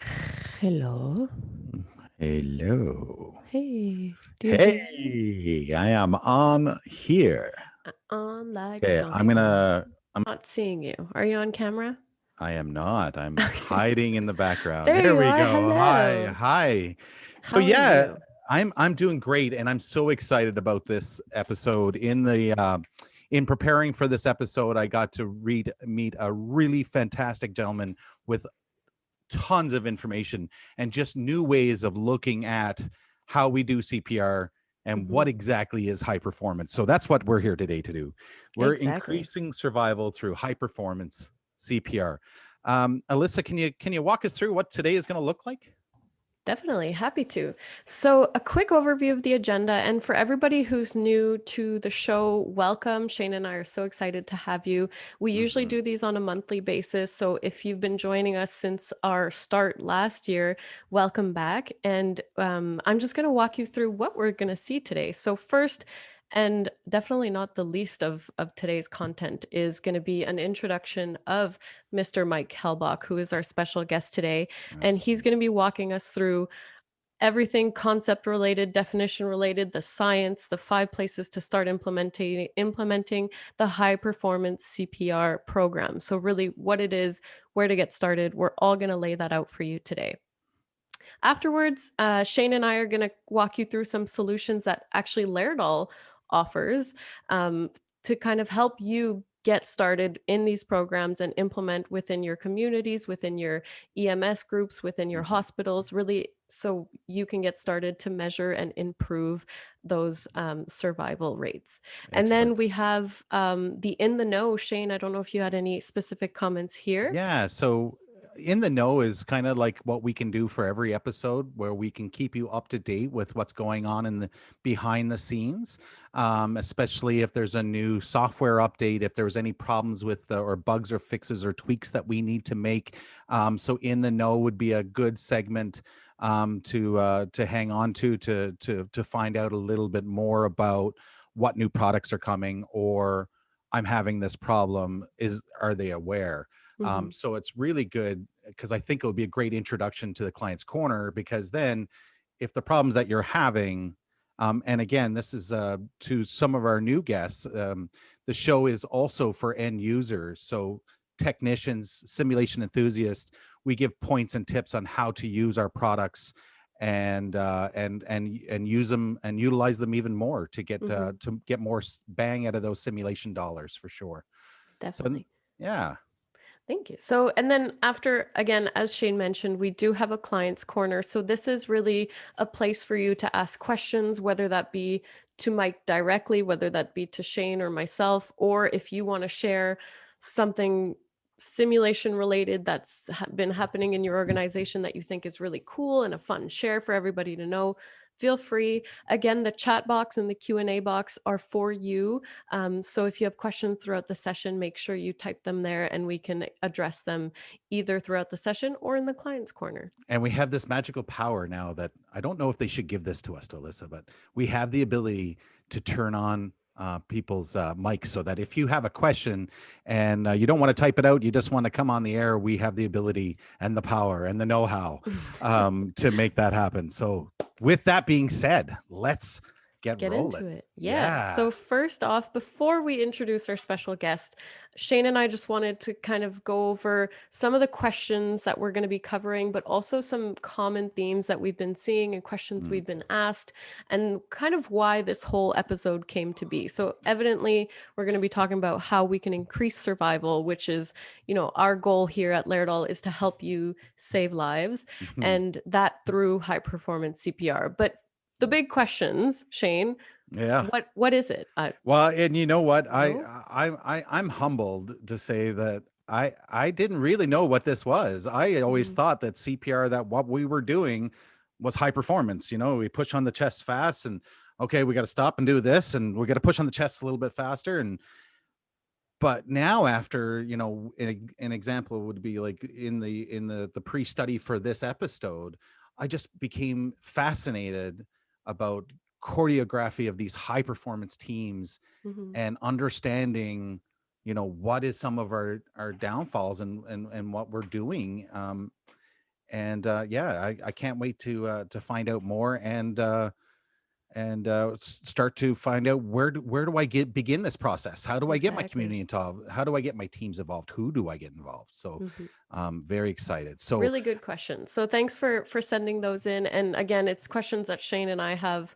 Hello. Hello. Hey, do you hear me? Hey, I am on here. On like a Okay, Donkey Kong. Not seeing you. Are you on camera? I am not. I'm Okay. hiding in the background. There There you we are. go. Hi, Hello. hi. So How are yeah, you? I'm doing great, and I'm so excited about this episode. In preparing for this episode, I got to meet a really fantastic gentleman with tons of information and just new ways of looking at how we do CPR and Hmm. what exactly is high performance. So that's what we're here today to do. We're Exactly. increasing survival through high performance CPR. Alyssa, can you walk us through what today is going to look like? Definitely. Happy to. So, a quick overview of the agenda. And for everybody who's new to the show, welcome. Shane and I are so excited to have you. We usually Mhm. do these on a monthly basis. So, if you've been joining us since our start last year, welcome back. And I'm just going to walk you through what we're going to see today. So, first, and definitely not the least of today's content is going to be an introduction of Mr. Mike Helbock, who is our special guest today. And he's Awesome. going to be walking us through everything concept related, definition related, the science, the 5 places to start implementing the high performance CPR program. So really what it is, where to get started, we're all going to lay that out for you today. Afterwards, Shane and I are going to walk you through some solutions that actually Laerdal offers um, to kind of help you get started in these programs and implement within your communities, within your EMS groups, within your Mhm. hospitals, really so you can get started to measure and improve those survival rates. And then Excellent. we have the in the know. Shane, I don't know if you had any specific comments here. Yeah. So in the know is kind of like what we can do for every episode where we can keep you up to date with what's going on in the behind the scenes, especially if there's a new software update, if there's any problems with or bugs or fixes or tweaks that we need to make. So in the know would be a good segment to hang on to find out a little bit more about what new products are coming or I'm having this problem. Are they aware? Mhm. So it's really good because I think it would be a great introduction to the client's corner because then if the problems that you're having, and again, this is to some of our new guests, the show is also for end users. So technicians, simulation enthusiasts, we give points and tips on how to use our products and use them and utilize them even more Mhm. to get more bang out of those simulation dollars for sure. So Definitely. yeah. Thank you. So, and then after, again, as Shane mentioned, we do have a client's corner. So, this is really a place for you to ask questions, whether that be to Mike directly, whether that be to Shane or myself, or if you want to share something simulation related that's been happening in your organization that you think is really cool and a fun share for everybody to know. Feel free. Again, the chat box and the Q&A box are for you. So if you have questions throughout the session, make sure you type them there and we can address them either throughout the session or in the client's corner. And we have this magical power now that I don't know if they should give this to us, to Alyssa, but we have the ability to turn on people's mics so that if you have a question and you don't want to type it out, you just want to come on the air, we have the ability and the power and the know how to make that happen. So, with that being said, let's get Get into rolling. it. Yeah. Yeah. So, first off, before we introduce our special guest, Shane and I just wanted to kind of go over some of the questions that we're going to be covering, but also some common themes that we've been seeing and questions Mm. we've been asked, and kind of why this whole episode came to be. So, evidently, we're going to be talking about how we can increase survival, which is, our goal here at Laerdal is to help you save lives, and that through high performance CPR. But the big questions, Shane, Yeah. what is it? Well, and you know what? No. I'm humbled to say that I didn't really know what this was. I always Mhm. thought that CPR, that what we were doing was high performance. You know, we push on the chest fast and okay, we got to stop and do this and we got to push on the chest a little bit faster. And but now after, an example would be like in the pre-study for this episode, I just became fascinated about choreography of these high performance teams Mhm. and understanding what is some of our downfalls and what we're doing, yeah, I can't wait to find out more and start to find out where do I begin this process? How do I get my Exactly. community involved? How do I get my teams involved? Who do I get involved? So Mhm. very excited. So Really good question. So thanks for sending those in. And again, it's questions that Shane and I have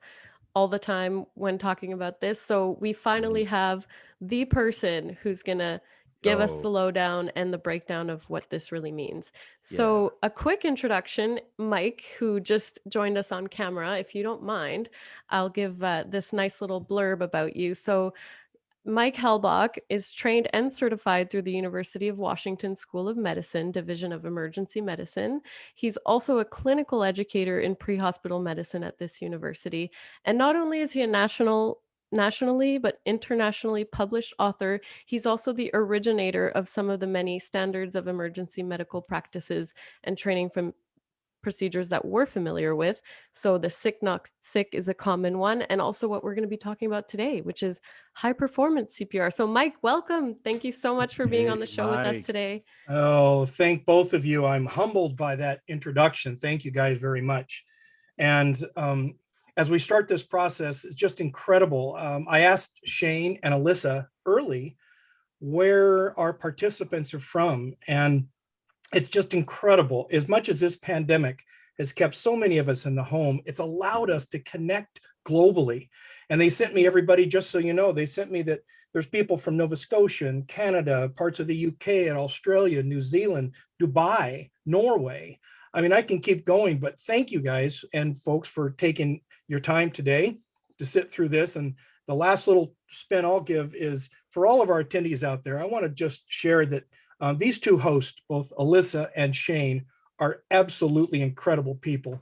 all the time when talking about this. So we finally mhm, have the person who's going to give us go. the lowdown and the breakdown of what this really means. Yeah. So, a quick introduction, Mike, who just joined us on camera, if you don't mind, I'll give this nice little blurb about you. So, Mike Hellbock is trained and certified through the University of Washington School of Medicine, Division of Emergency Medicine. He's also a clinical educator in pre-hospital medicine at this university. And not only is he a nationally but internationally published author, he's also the originator of some of the many standards of emergency medical practices and training from procedures that we're familiar with. So the sick not sick is a common one, and also what we're going to be talking about today, which is high performance CPR. So Mike, welcome. Thank you so much for being on the Hey, show with us Mike. today. Oh, thank both of you. I'm humbled by that introduction. Thank you guys very much. And as we start this process, it's just incredible. I asked Shane and Alyssa early where our participants are from, and it's just incredible. As much as this pandemic has kept so many of us in the home, it's allowed Mhm. us to connect globally. And they sent me everybody, just so you know, they sent me that there's people from Nova Scotia and Canada, parts of the UK and Australia, New Zealand, Dubai, Norway. I mean, I can keep going, but thank you guys and folks for taking your time today to sit through this. And the last little spin I'll give is for all of our attendees out there, I want to just share that these two hosts, both Alyssa and Shane, are absolutely incredible people.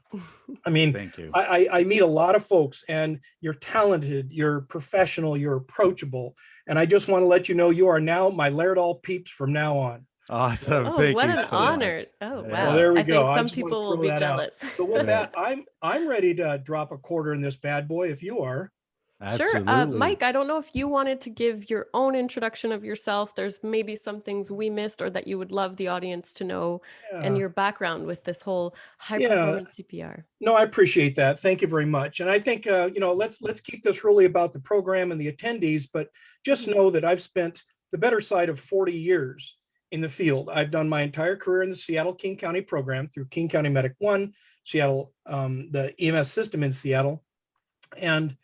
I mean, Thank you. I meet a lot of folks, and you're talented, you're professional, you're approachable. And I just want to let you know you are now my Laerdal peeps from now on. So Awesome. Oh, Thank what you an that's so it. honor. much. Oh, So wow. Yeah. there we I go. think I some just want to people will throw be that out. jealous. So with Yeah. that, I'm ready to drop a quarter in this bad boy if you are. Sure. Absolutely. Mike, I don't know if you wanted to give your own introduction of yourself. There's maybe some things we missed or that you would love the audience to know and Yeah. your background with this whole high Yeah. performance CPR. No, I appreciate that. Thank you very much. And I think let's keep this really about the program and the attendees, but just Mhm. know that I've spent the better side of 40 years in the field. I've done my entire career in the Seattle King County program through King County Medic One, Seattle, the EMS system in Seattle. And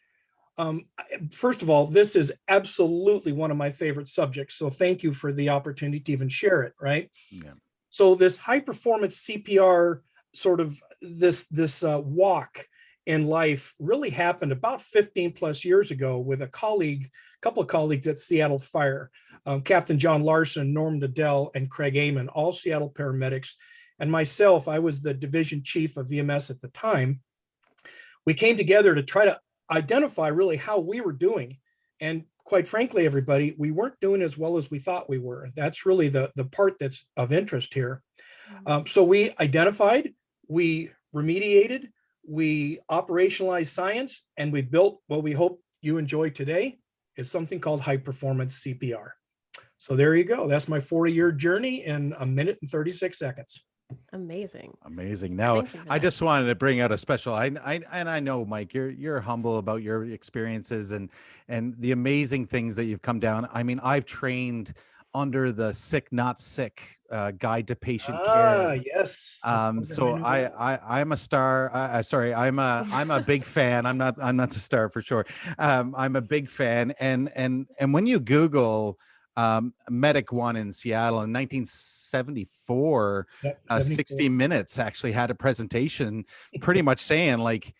first of all, this is absolutely one of my favorite subjects. So thank you for the opportunity to even share it, right? Yeah. So this high performance CPR sort of this walk in life really happened about 15 plus years ago with a couple of colleagues at Seattle Fire, Captain John Larson, Norm Nadell, and Craig Amon, all Seattle paramedics, and myself. I was the division chief of EMS at the time. We came together to try to identify really how we were doing, and quite frankly, everybody, we weren't doing as well as we thought we were. That's really the part that's of interest here. Mm. So we identified, we remediated, we operationalized science, and we built what we hope you enjoy today is something called high performance CPR. So there you go. That's my 40-year journey in a minute and 36 seconds. Amazing. Amazing. Now, Thank you for I that. just wanted to bring out a special. I know, Mike, you're humble about your experiences and the amazing things that you've come down. I mean, I've trained under the sick not sick guide to patient care. Ah, yes, the program I So know well. I'm a star. Sorry, I'm a big fan. I'm not the star for sure. I'm a big fan. And when you Google Medic One in Seattle in 1974, Yep, 60 74. Minutes actually had a presentation, pretty much saying like,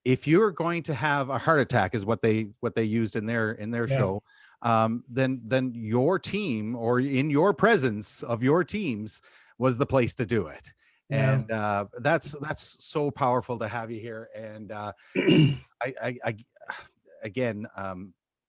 if you're going to have a heart attack, is what they used in their Yeah, show. Then your team, or in your presence of your teams, was the place to do it. yeah. And that's so powerful to have you here. And I again,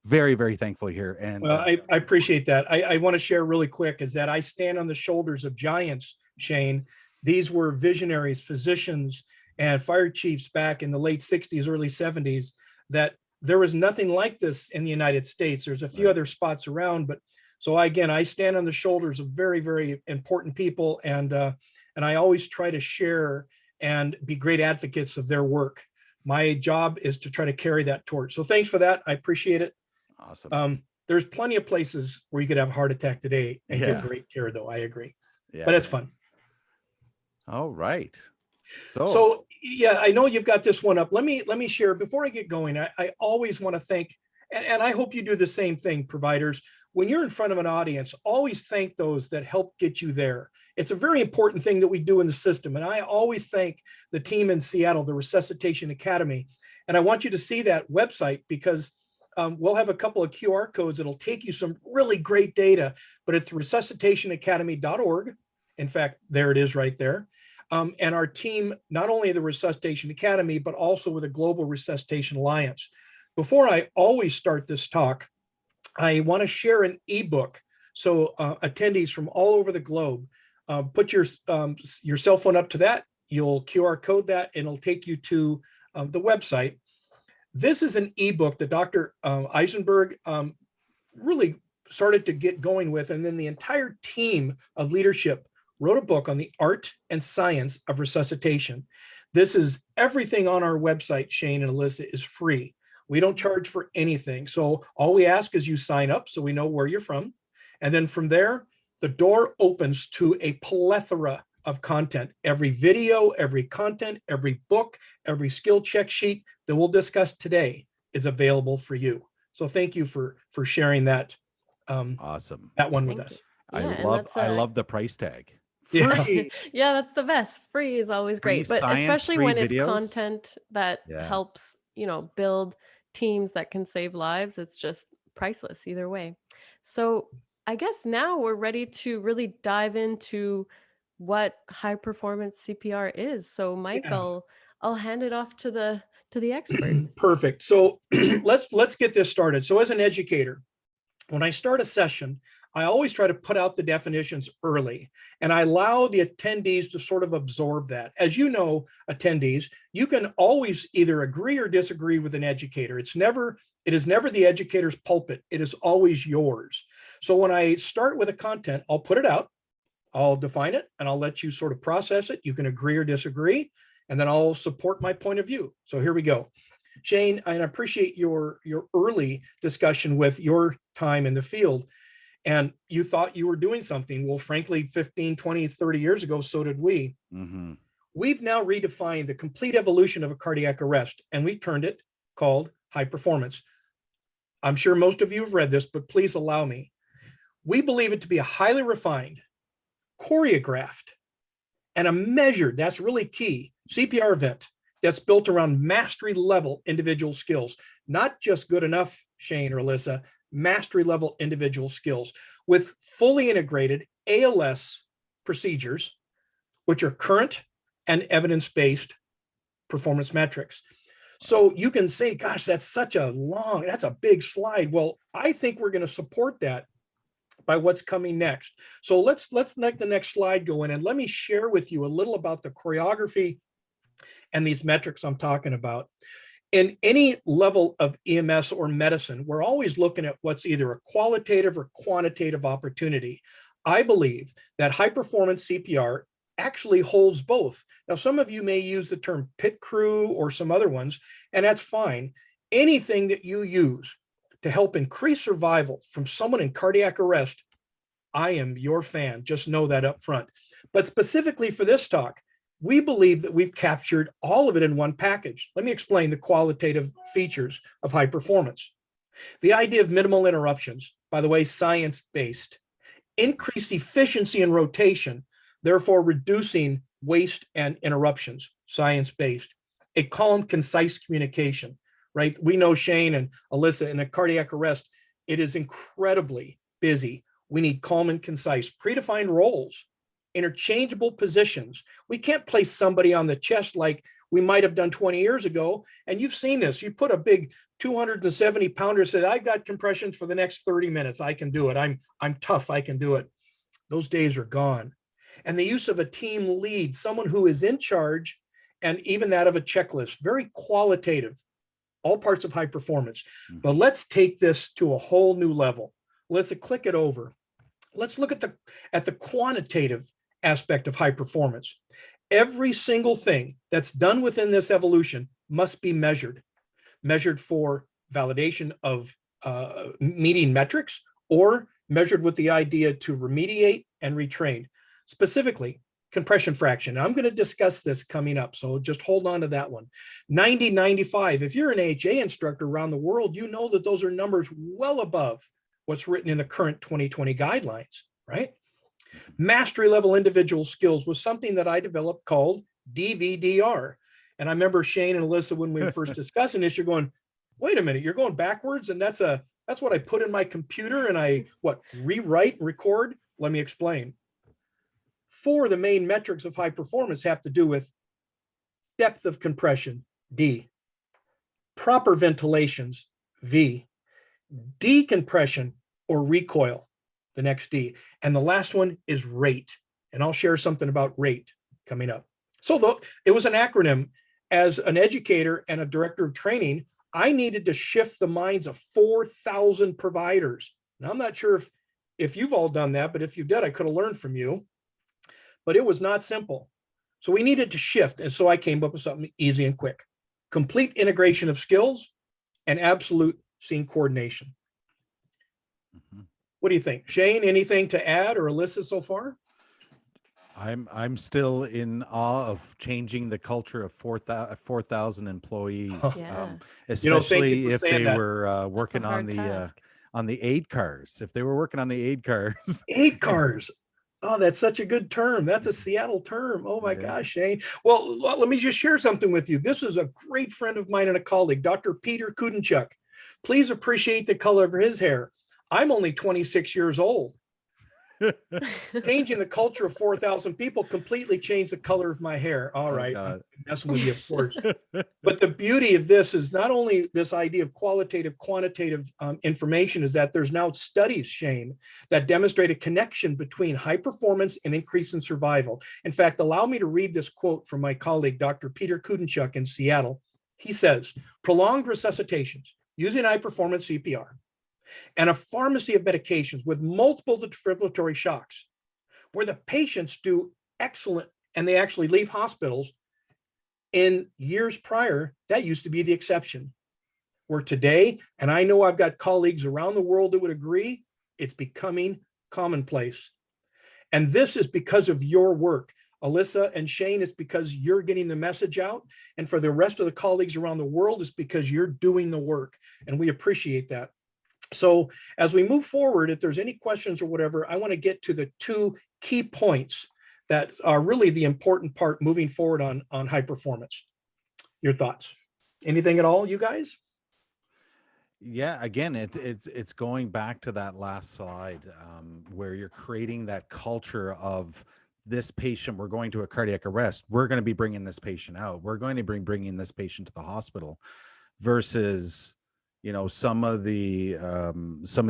very, very thankful here. And Well, I appreciate that. I want to share really quick is that I stand on the shoulders of giants, Shane. These were visionaries, physicians, and fire chiefs back in the late 60s, early 70s, that there was nothing like this in the United States. There's a few right. other spots around, but so again, I stand on the shoulders of very, very important people. And and I always try to share and be great advocates of their work. My job is to try to carry that torch. So thanks for that. I appreciate it. Awesome. There's plenty of places where you could have a heart attack today and get great care, though. I agree. Yeah. But it's fun. All right. So yeah, I know you've got this one up. Let me share before I get going. I always want to thank, and I hope you do the same thing, providers. When you're in front of an audience, always thank those that help get you there. It's a very important thing that we do in the system. And I always thank the team in Seattle, the Resuscitation Academy. And I want you to see that website because we'll have a couple of QR codes that'll take you some really great data, but it's resuscitationacademy.org. In fact, there it is right there. And our team, not only the Resuscitation Academy, but also with the Global Resuscitation Alliance. Before I always start this talk, I want to share an ebook. So attendees from all over the globe, put your cell phone up to that. You'll QR code that and it'll take you to the website. This is an ebook that Dr. Eisenberg really started to get going with. And then the entire team of leadership wrote a book on the art and science of resuscitation. This is everything on our website, Shane and Alyssa, is free. We don't charge for anything. So all we ask is you sign up so we know where you're from. And then from there, the door opens to a plethora of content. Every video, every content, every book, every skill check sheet that we'll discuss today is available for you. So thank you for sharing that. Awesome. That one with us. Yeah, I love the price tag. Free. Yeah, that's the best. Free is always great, but especially when it's content that helps, build teams that can save lives. It's just priceless either way. So I guess now we're ready to really dive into what high performance CPR is. So Mike, I'll hand it off to the expert. Perfect. So let's get this started. So as an educator, when I start a session, I always try to put out the definitions early, and I allow the attendees to sort of absorb that. As you know, attendees, you can always either agree or disagree with an educator. It is never the educator's pulpit. It is always yours. So when I start with a content, I'll put it out, I'll define it, and I'll let you sort of process it. You can agree or disagree, and then I'll support my point of view. So here we go. Shane, I appreciate your early discussion with your time in the field. And you thought you were doing something. Well, frankly, 15, 20, 30 years ago, so did we. Mm-hmm. We've now redefined the complete evolution of a cardiac arrest, and we turned it called high performance. I'm sure most of you have read this, but please allow me. We believe it to be a highly refined, choreographed, and a measured, that's really key, CPR event that's built around mastery level individual skills, not just good enough, Shane or Alyssa, mastery level individual skills with fully integrated ALS procedures, which are current and evidence-based performance metrics. So you can say, gosh, that's a big slide. Well, I think we're going to support that by what's coming next. So let's let the next slide go in, and let me share with you a little about the choreography and these metrics I'm talking about. In any level of EMS or medicine, we're always looking at what's either a qualitative or quantitative opportunity. I believe that high performance CPR actually holds both. Now, some of you may use the term pit crew or some other ones, and that's fine. Anything that you use to help increase survival from someone in cardiac arrest, I am your fan. Just know that up front. But specifically for this talk, we believe that we've captured all of it in one package. Let me explain the qualitative features of high performance. The idea of minimal interruptions, by the way, science-based, increased efficiency in rotation, therefore reducing waste and interruptions, science-based. A calm, concise communication, right? We know, Shane and Alyssa, in a cardiac arrest, it is incredibly busy. We need calm and concise, predefined roles, interchangeable positions. We can't place somebody on the chest like we might have done 20 years ago. And you've seen this. You put a big 270 pounder, said, I got compressions for the next 30 minutes. I can do it. I'm tough. I can do it. Those days are gone. And the use of a team lead, someone who is in charge, and even that of a checklist, very qualitative, all parts of high performance. But let's take this to a whole new level. Let's click it over. Let's look at the quantitative aspect of high performance. Every single thing that's done within this evolution must be measured for validation of meeting metrics, or measured with the idea to remediate and retrain. Specifically, compression fraction. Now, I'm going to discuss this coming up, so just hold on to that one. 90, 95. If you're an AHA instructor around the world, you know that those are numbers well above what's written in the current 2020 guidelines, right? Mastery level individual skills was something that I developed called DVDR. And I remember Shane and Alyssa, when we were first discussing this, you're going, wait a minute, you're going backwards? And that's what I put in my computer and I rewrite and record? Let me explain. 4 of the main metrics of high performance have to do with depth of compression, D, proper ventilations, V, decompression or recoil, the next D. And the last one is rate. And I'll share something about rate coming up. So it was an acronym. As an educator and a director of training, I needed to shift the minds of 4,000 providers. Now, I'm not sure if you've all done that, but if you did, I could have learned from you. But it was not simple. So we needed to shift. And so I came up with something easy and quick. Complete integration of skills and absolute scene coordination. Mm-hmm. What do you think? Shane, anything to add, or Alyssa so far? I'm still in awe of changing the culture of 4,000 employees, Yeah. especially if they were working on task. the aid cars. If they were working on the aid cars. Aid cars. Oh, that's such a good term. That's a Seattle term. Oh my gosh, Shane. Well, let me just share something with you. This is a great friend of mine and a colleague, Dr. Peter Kudenchuk. Please appreciate the color of his hair. I'm only 26 years old. Changing the culture of 4,000 people completely changed the color of my hair. All right, I'm messing with you, of course. But the beauty of this is not only this idea of qualitative, quantitative information, is that there's now studies, Shane, that demonstrate a connection between high performance and increase in survival. In fact, allow me to read this quote from my colleague, Dr. Peter Kudenchuk in Seattle. He says, prolonged resuscitations using high-performance CPR and a pharmacy of medications with multiple defibrillatory shocks, where the patients do excellent and they actually leave hospitals. In years prior, that used to be the exception. Where today, and I know I've got colleagues around the world that would agree, it's becoming commonplace. And this is because of your work. Alyssa and Shane, it's because you're getting the message out. And for the rest of the colleagues around the world, it's because you're doing the work. And we appreciate that. So as we move forward, if there's any questions or whatever, I want to get to the 2 key points that are really the important part moving forward on high performance. Your thoughts? Anything at all, you guys? Yeah, again, it's going back to that last slide where you're creating that culture of this patient. We're going to a cardiac arrest. We're going to be bringing this patient out. We're going to be bringing this patient to the hospital, versus some of the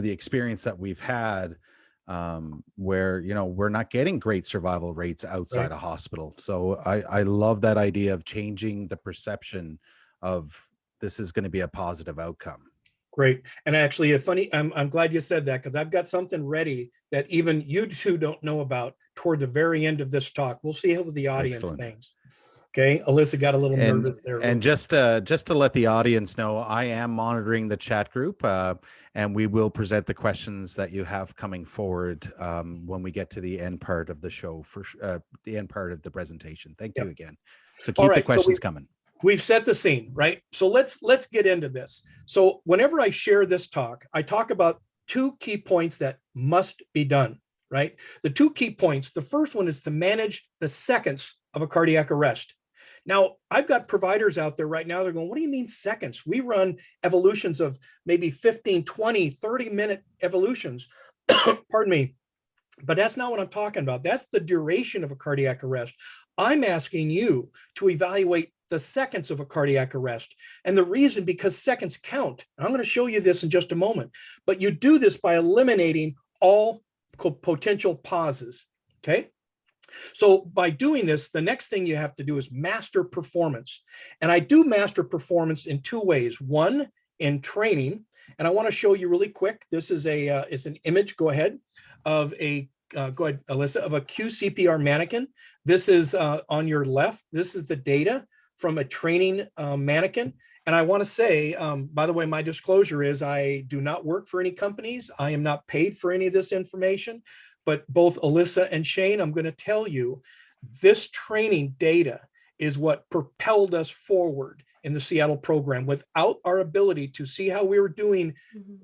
experience that we've had where we're not getting great survival rates outside a hospital. So I love that idea of changing the perception of this is going to be a positive outcome. Great. And actually, I'm glad you said that, because I've got something ready that even you two don't know about toward the very end of this talk. We'll see how the audience thinks. Okay, Alyssa got a little nervous there. And just to let the audience know, I am monitoring the chat group, and we will present the questions that you have coming forward when we get to the end part of the show, for the end part of the presentation. Thank you again. So keep the questions coming. We've set the scene, right? So let's get into this. So whenever I share this talk, I talk about 2 key points that must be done, right? The 2 key points. The first one is to manage the seconds of a cardiac arrest. Now, I've got providers out there right now, they're going, what do you mean seconds? We run evolutions of maybe 15, 20, 30-minute evolutions. Pardon me. But that's not what I'm talking about. That's the duration of a cardiac arrest. I'm asking you to evaluate the seconds of a cardiac arrest. And the reason, because seconds count. I'm going to show you this in just a moment. But you do this by eliminating all potential pauses, okay? So by doing this, the next thing you have to do is master performance. And I do master performance in 2 ways. One, in training. And I want to show you really quick. This is it's an image, go ahead, of a go ahead, Alyssa, of a QCPR mannequin. This is on your left. This is the data from a training mannequin. And I want to say, by the way, my disclosure is I do not work for any companies. I am not paid for any of this information, but both Alyssa and Shane, I'm going to tell you, this training data is what propelled us forward in the Seattle program. Without our ability to see how we were doing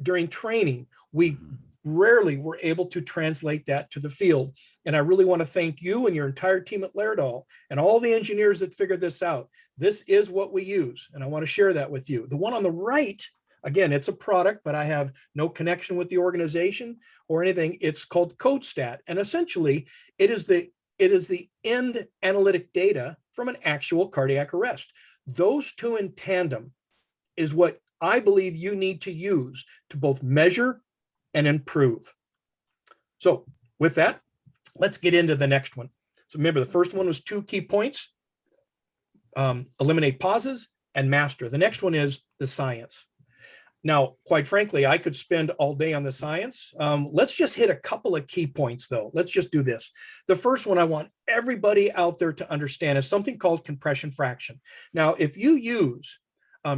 during training, we rarely were able to translate that to the field. And I really want to thank you and your entire team at Laerdal and all the engineers that figured this out. This is what we use, and I want to share that with you. The one on the right, again, it's a product, but I have no connection with the organization or anything. It's called CodeStat, and essentially it is the end analytic data from an actual cardiac arrest. Those two in tandem is what I believe you need to use to both measure and improve. So with that, let's get into the next one. So remember, the first one was 2 key points, eliminate pauses and master. The next one is the science. Now, quite frankly, I could spend all day on the science. Let's just hit a couple of key points though. Let's just do this. The first one I want everybody out there to understand is something called compression fraction. Now, if you use,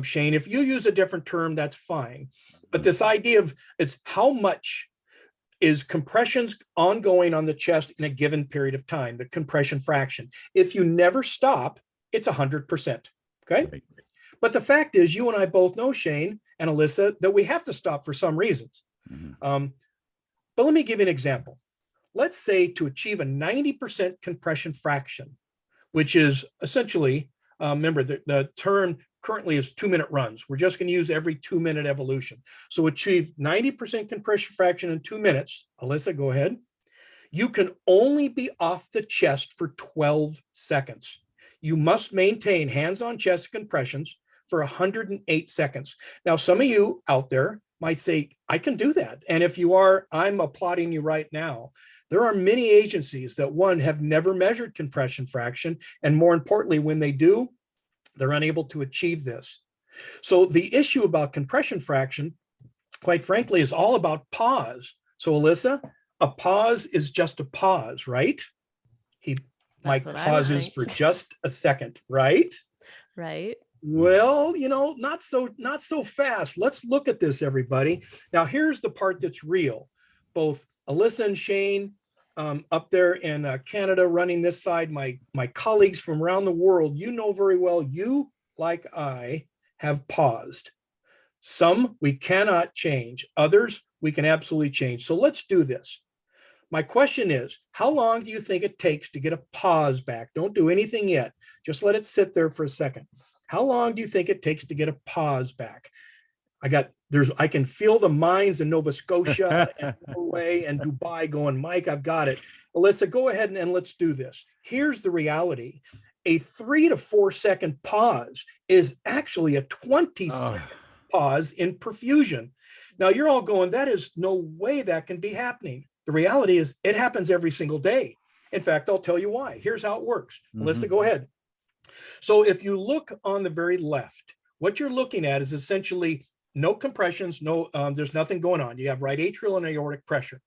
Shane, if you use a different term, that's fine. But this idea of it's how much is compressions ongoing on the chest in a given period of time, the compression fraction. If you never stop, it's 100%, okay? Right. But the fact is, you and I both know, Shane and Alyssa, that we have to stop for some reasons. But let me give you an example. Let's say to achieve a 90% compression fraction, which is essentially, remember the term currently is 2-minute runs. We're just going to use every 2-minute evolution. So achieve 90% compression fraction in 2 minutes. Alyssa, go ahead. You can only be off the chest for 12 seconds. You must maintain hands on chest compressions for 108 seconds. Now, some of you out there might say, I can do that. And if you are, I'm applauding you right now. There are many agencies that, one, have never measured compression fraction. And more importantly, when they do, they're unable to achieve this. So the issue about compression fraction, quite frankly, is all about pause. So Alyssa, a pause is just a pause, right? Mike pauses for just a second, right? Right. Well, you know, not so fast. Let's look at this, everybody. Now, here's the part that's real. Both Alyssa and Shane up there in Canada running this side, my colleagues from around the world, you know very well, you, like I, have paused. Some we cannot change. Others we can absolutely change. So let's do this. My question is, how long do you think it takes to get a pause back? Don't do anything yet. Just let it sit there for a second. How long do you think it takes to get a pause back? I can feel the minds in Nova Scotia and Norway and Dubai going, Mike, I've got it. Alyssa, go ahead and let's do this. Here's the reality. A 3 to 4 second pause is actually a 20-second pause in perfusion. Now you're all going, that is no way that can be happening. The reality is it happens every single day. In fact, I'll tell you why. Here's how it works. Alyssa, go ahead. So if you look on the very left, what you're looking at is essentially no compressions, there's nothing going on. You have right atrial and aortic pressure.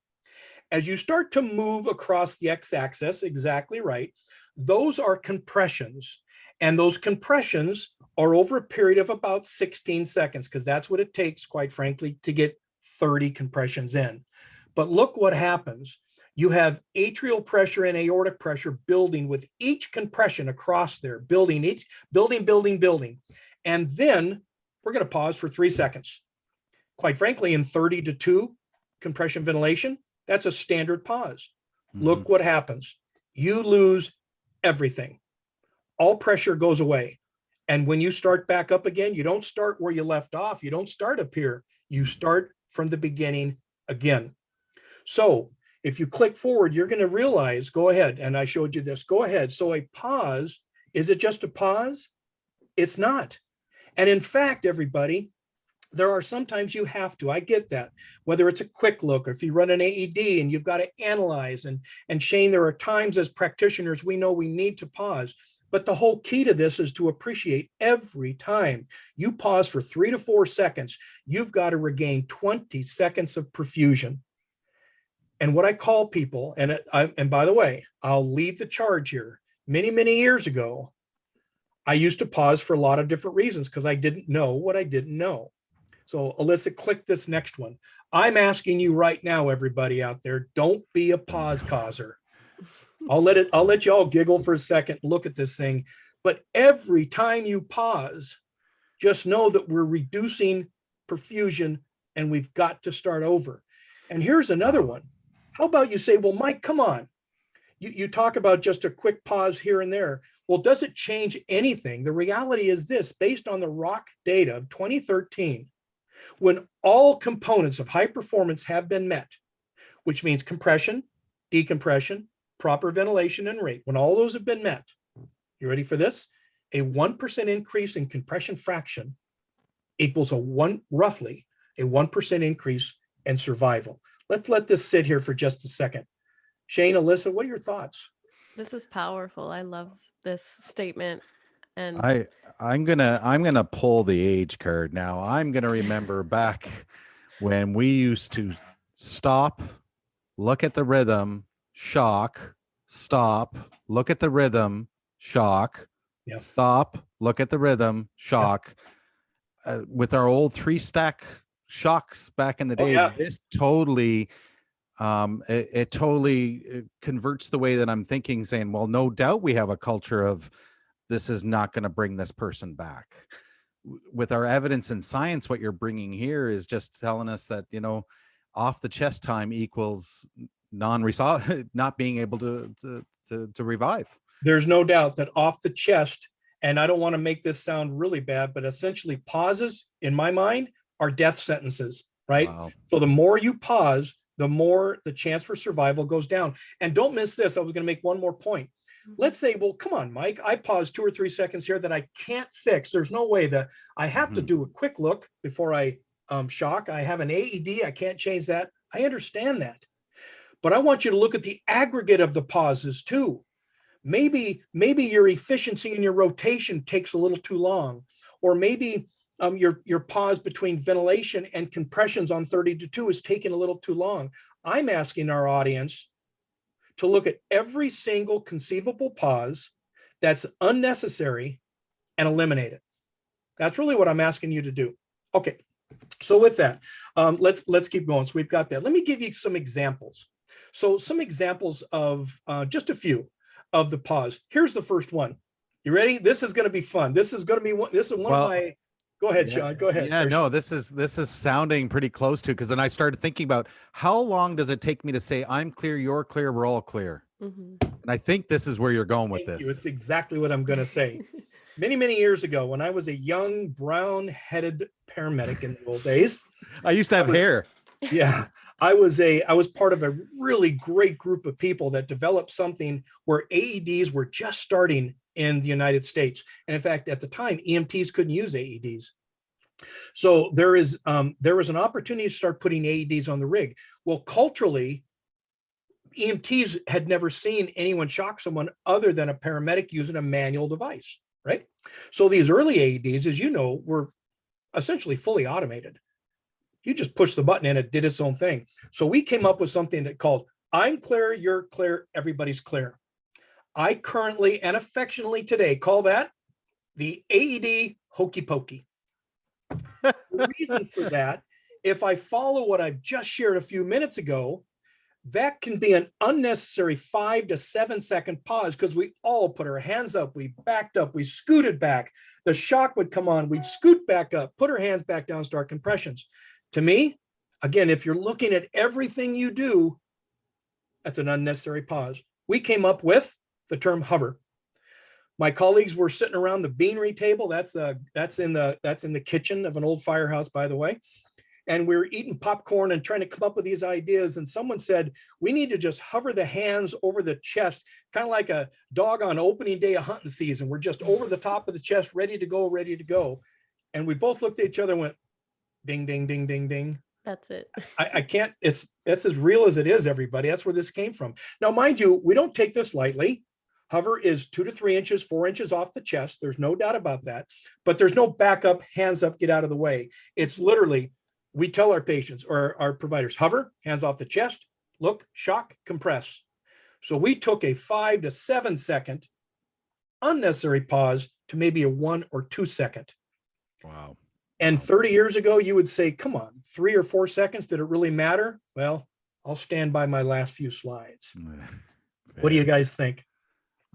As you start to move across the x-axis, exactly right, those are compressions. And those compressions are over a period of about 16 seconds, because that's what it takes, quite frankly, to get 30 compressions in. But look what happens. You have atrial pressure and aortic pressure building with each compression across there, building. And then we're going to pause for 3 seconds. Quite frankly, in 30 to 2 compression ventilation, that's a standard pause. Look what happens. You lose everything. All pressure goes away. And when you start back up again, you don't start where you left off. You don't start up here. You start from the beginning again. So if you click forward, you're going to realize, go ahead. And I showed you this. Go ahead. So a pause, is it just a pause? It's not. And in fact, everybody, there are sometimes you have to, I get that, whether it's a quick look or if you run an AED and you've got to analyze. And Shane, there are times as practitioners, we know we need to pause. But the whole key to this is to appreciate every time you pause for 3 to 4 seconds, you've got to regain 20 seconds of perfusion. And what I call people, and by the way, I'll lead the charge here. Many, many years ago, I used to pause for a lot of different reasons because I didn't know what I didn't know. So Alyssa, click this next one. I'm asking you right now, everybody out there, don't be a pause causer. I'll let you all giggle for a second, look at this thing. But every time you pause, just know that we're reducing perfusion and we've got to start over. And here's another one. How about you say, well, Mike, come on. You talk about just a quick pause here and there. Well, does it change anything? The reality is this, based on the ROC data of 2013, when all components of high performance have been met, which means compression, decompression, proper ventilation, and rate, when all those have been met, you ready for this? A 1% increase in compression fraction equals roughly a 1% increase in survival. Let's let this sit here for just a second. Shane, Alyssa, what are your thoughts? This is powerful. I love this statement. And I'm gonna pull the age card now. I'm gonna remember back when we used to stop, look at the rhythm, shock, stop, look at the rhythm, shock, stop, look at the rhythm, shock. With our old 3-stack shocks back in the day, this totally it totally converts the way that I'm thinking, saying, well, no doubt we have a culture of this is not going to bring this person back. With our evidence and science, what you're bringing here is just telling us that, off the chest time equals not being able to revive. There's no doubt that off the chest, and I don't want to make this sound really bad, but essentially pauses in my mind are death sentences, right? Wow. So the more you pause, the more the chance for survival goes down. And don't miss this. I was going to make one more point. Let's say, well, come on, Mike, I paused 2 or 3 seconds here that I can't fix. There's no way that I have to do a quick look before I shock. I have an AED. I can't change that. I understand that. But I want you to look at the aggregate of the pauses too. Maybe your efficiency in your rotation takes a little too long, or maybe your pause between ventilation and compressions on 30-2 is taking a little too long. I'm asking our audience to look at every single conceivable pause that's unnecessary and eliminate it. That's really what I'm asking you to do. Okay, so with that, let's keep going. So we've got that. Let me give you some examples. So some examples of just a few of the pause. Here's the first one. You ready? This is going to be fun. This is one of my. Go ahead, Sean. Go ahead. Yeah, no, this is sounding pretty close to, because then I started thinking about how long does it take me to say I'm clear, you're clear, we're all clear. And I think this is where you're going with this. It's exactly what I'm going to say. Many, many years ago, when I was a young brown-headed paramedic in the old days, I used to have hair. Yeah, I was part of a really great group of people that developed something where AEDs were just starting in the United States. And in fact, at the time, EMTs couldn't use AEDs. So there was an opportunity to start putting AEDs on the rig. Well, culturally, EMTs had never seen anyone shock someone other than a paramedic using a manual device, right? So these early AEDs, as you know, were essentially fully automated. You just push the button and it did its own thing. So we came up with something that called I'm clear, you're clear, everybody's clear. I currently and affectionately today call that the AED hokey pokey. The reason for that, if I follow what I've just shared a few minutes ago, that can be an unnecessary 5 to 7 second pause, because we all put our hands up, we backed up, we scooted back. The shock would come on, we'd scoot back up, put our hands back down, start compressions. To me, again, if you're looking at everything you do, that's an unnecessary pause. We came up with the term hover. My colleagues were sitting around the beanery table. That's in the kitchen of an old firehouse, by the way. And we were eating popcorn and trying to come up with these ideas. And someone said, we need to just hover the hands over the chest, kind of like a dog on opening day of hunting season. We're just over the top of the chest, ready to go, ready to go. And we both looked at each other and went, ding, ding, ding, ding, ding. That's it. I can't, that's as real as it is, everybody. That's where this came from. Now, mind you, we don't take this lightly. Hover is 2 to 3 inches, 4 inches off the chest. There's no doubt about that. But there's no backup, hands up, get out of the way. It's literally, we tell our patients or our providers, hover, hands off the chest, look, shock, compress. So we took a 5 to 7 second unnecessary pause to maybe a 1 or 2 second. Wow. And 30 years ago, you would say, come on, 3 or 4 seconds, did it really matter? Well, I'll stand by my last few slides. What do you guys think?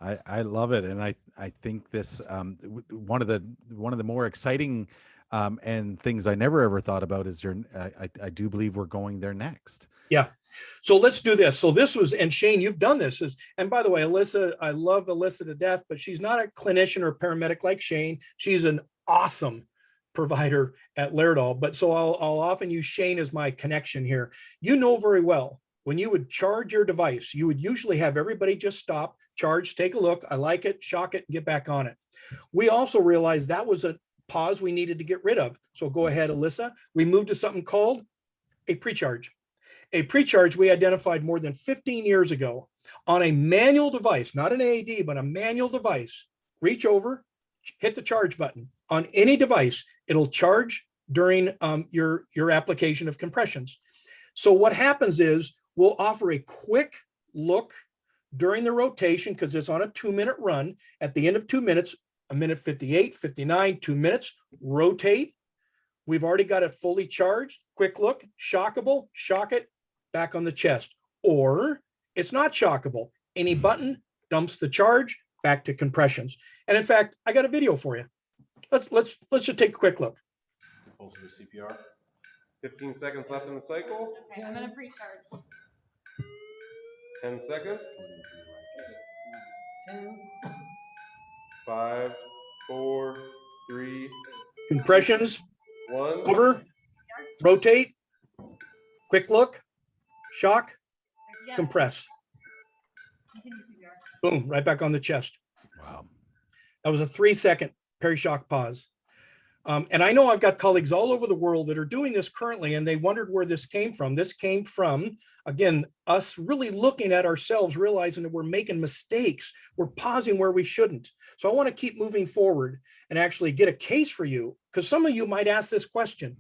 I love it, and I think this one of the more exciting and things I never ever thought about is I do believe we're going there next. Yeah. So let's do this. So this was, and Shane, you've done this. And by the way, Alyssa, I love Alyssa to death, but she's not a clinician or paramedic like Shane. She's an awesome provider at Laerdal. But so I'll often use Shane as my connection here. You know very well, when you would charge your device, you would usually have everybody just stop, charge, take a look. I like it, shock it, and get back on it. We also realized that was a pause we needed to get rid of. So go ahead, Alyssa. We moved to something called a pre-charge. A pre-charge we identified more than 15 years ago on a manual device, not an AED, but a manual device. Reach over, hit the charge button. On any device, it'll charge during your application of compressions. So what happens is we'll offer a quick look during the rotation because it's on a 2-minute run. At the end of 2 minutes, a minute 58, 59, 2 minutes, rotate. We've already got it fully charged. Quick look, shockable, shock it, back on the chest. Or it's not shockable. Any button dumps the charge back to compressions. And in fact, I got a video for you. Let's just take a quick look. Pulse for CPR. 15 seconds left in the cycle. Okay, I'm gonna pre-charge. 10 seconds. 5, 4, 3, Compressions, 1. cover, rotate, quick look, shock, Yeah. compress. Continue CPR. Boom, right back on the chest. Wow. That was a 3-second perishock pause. And I know I've got colleagues all over the world that are doing this currently, and they wondered where this came from. This came from, again, us really looking at ourselves, realizing that we're making mistakes. We're pausing where we shouldn't. So I want to keep moving forward and actually get a case for you, because some of you might ask this question.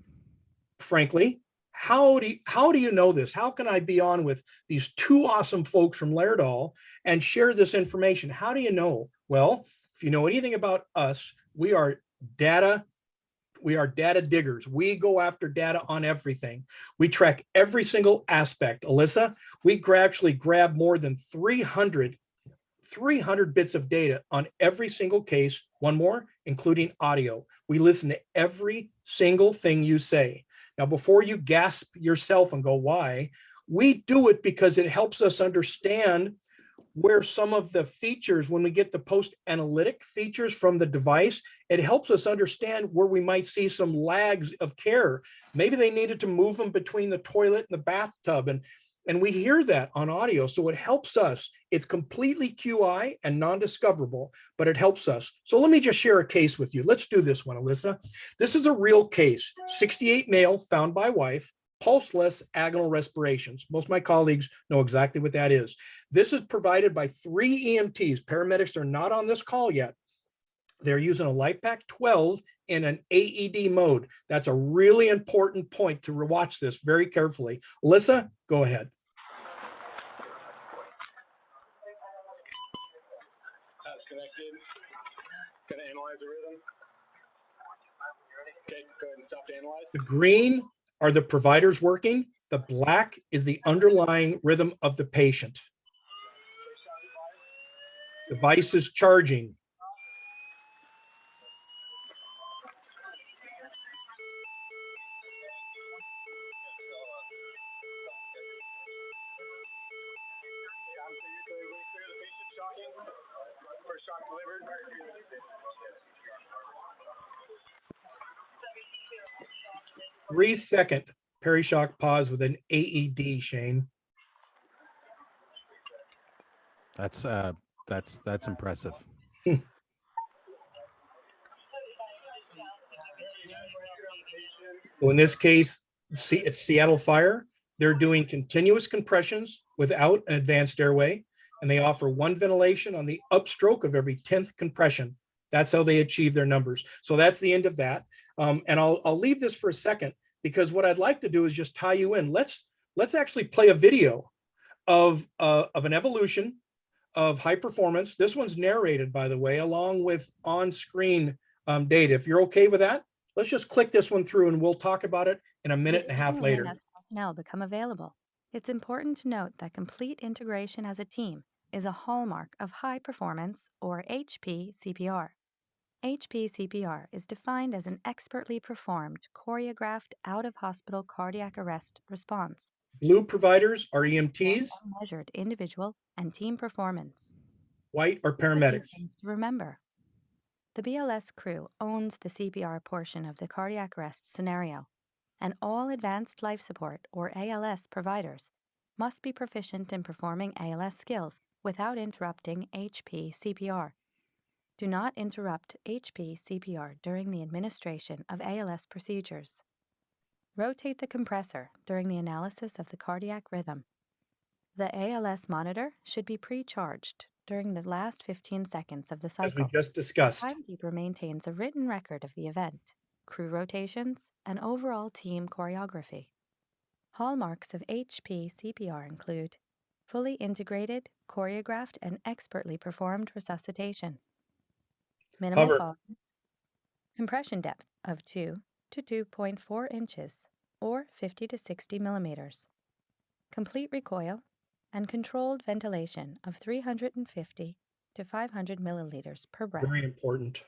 Frankly, how do you know this? How can I be on with these two awesome folks from Laerdal and share this information? How do you know? Well, if you know anything about us, we are data diggers. We go after data on everything. We track every single aspect. Alyssa, we actually grab more than 300 bits of data on every single case. One more, including audio. We listen to every single thing you say. Now, before you gasp yourself and go, why? We do it because it helps us understand where some of the features, when we get the post-analytic features from the device, it helps us understand where we might see some lags of care. Maybe they needed to move them between the toilet and the bathtub, and we hear that on audio, so it helps us. It's completely QI and non-discoverable, but it helps us. So let me just share a case with you. Let's do this one, Alyssa. This is a real case. 68 male, found by wife, pulseless agonal respirations. Most of my colleagues know exactly what that is. This is provided by 3 EMTs. Paramedics are not on this call yet. They're using a LifePak 12 in an AED mode. That's a really important point to watch this very carefully. Alyssa, go ahead. That's connected. Gonna analyze the rhythm. Okay, go ahead and stop to analyze. The green are the providers working. The black is the underlying rhythm of the patient. Device is charging. Three-second perishock pause with an AED, Shane. That's impressive. So in this case, it's Seattle Fire. They're doing continuous compressions without an advanced airway, and they offer 1 ventilation on the upstroke of every 10th compression. That's how they achieve their numbers. So that's the end of that. And I'll leave this for a second, because what I'd like to do is just tie you in. Let's actually play a video of an evolution of high performance. This one's narrated, by the way, along with on-screen data. If you're okay with that, let's just click this one through and we'll talk about it in a minute and a half later. As personnel become available, it's important to note that complete integration as a team is a hallmark of high performance, or HP CPR. HP CPR is defined as an expertly performed, choreographed out-of-hospital cardiac arrest response. Blue providers are EMTs. Measured individual and team performance. White are paramedics. Remember, the BLS crew owns the CPR portion of the cardiac arrest scenario, and all advanced life support, or ALS, providers must be proficient in performing ALS skills without interrupting HP CPR. Do not interrupt HP CPR during the administration of ALS procedures. Rotate the compressor during the analysis of the cardiac rhythm. The ALS monitor should be pre-charged during the last 15 seconds of the cycle. As we just discussed. The timekeeper maintains a written record of the event, crew rotations, and overall team choreography. Hallmarks of HP CPR include fully integrated, choreographed, and expertly performed resuscitation. Minimal pause. Compression depth of 2 to 2.4 inches, or 50 to 60 millimeters. Complete recoil and controlled ventilation of 350 to 500 milliliters per breath. Very important.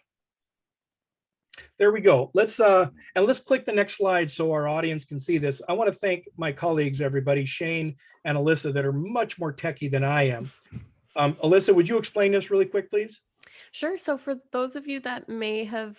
There we go. Let's click the next slide so our audience can see this. I want to thank my colleagues, everybody, Shane and Alyssa, that are much more techie than I am. Alyssa, would you explain this really quick, please? Sure. So for those of you that may have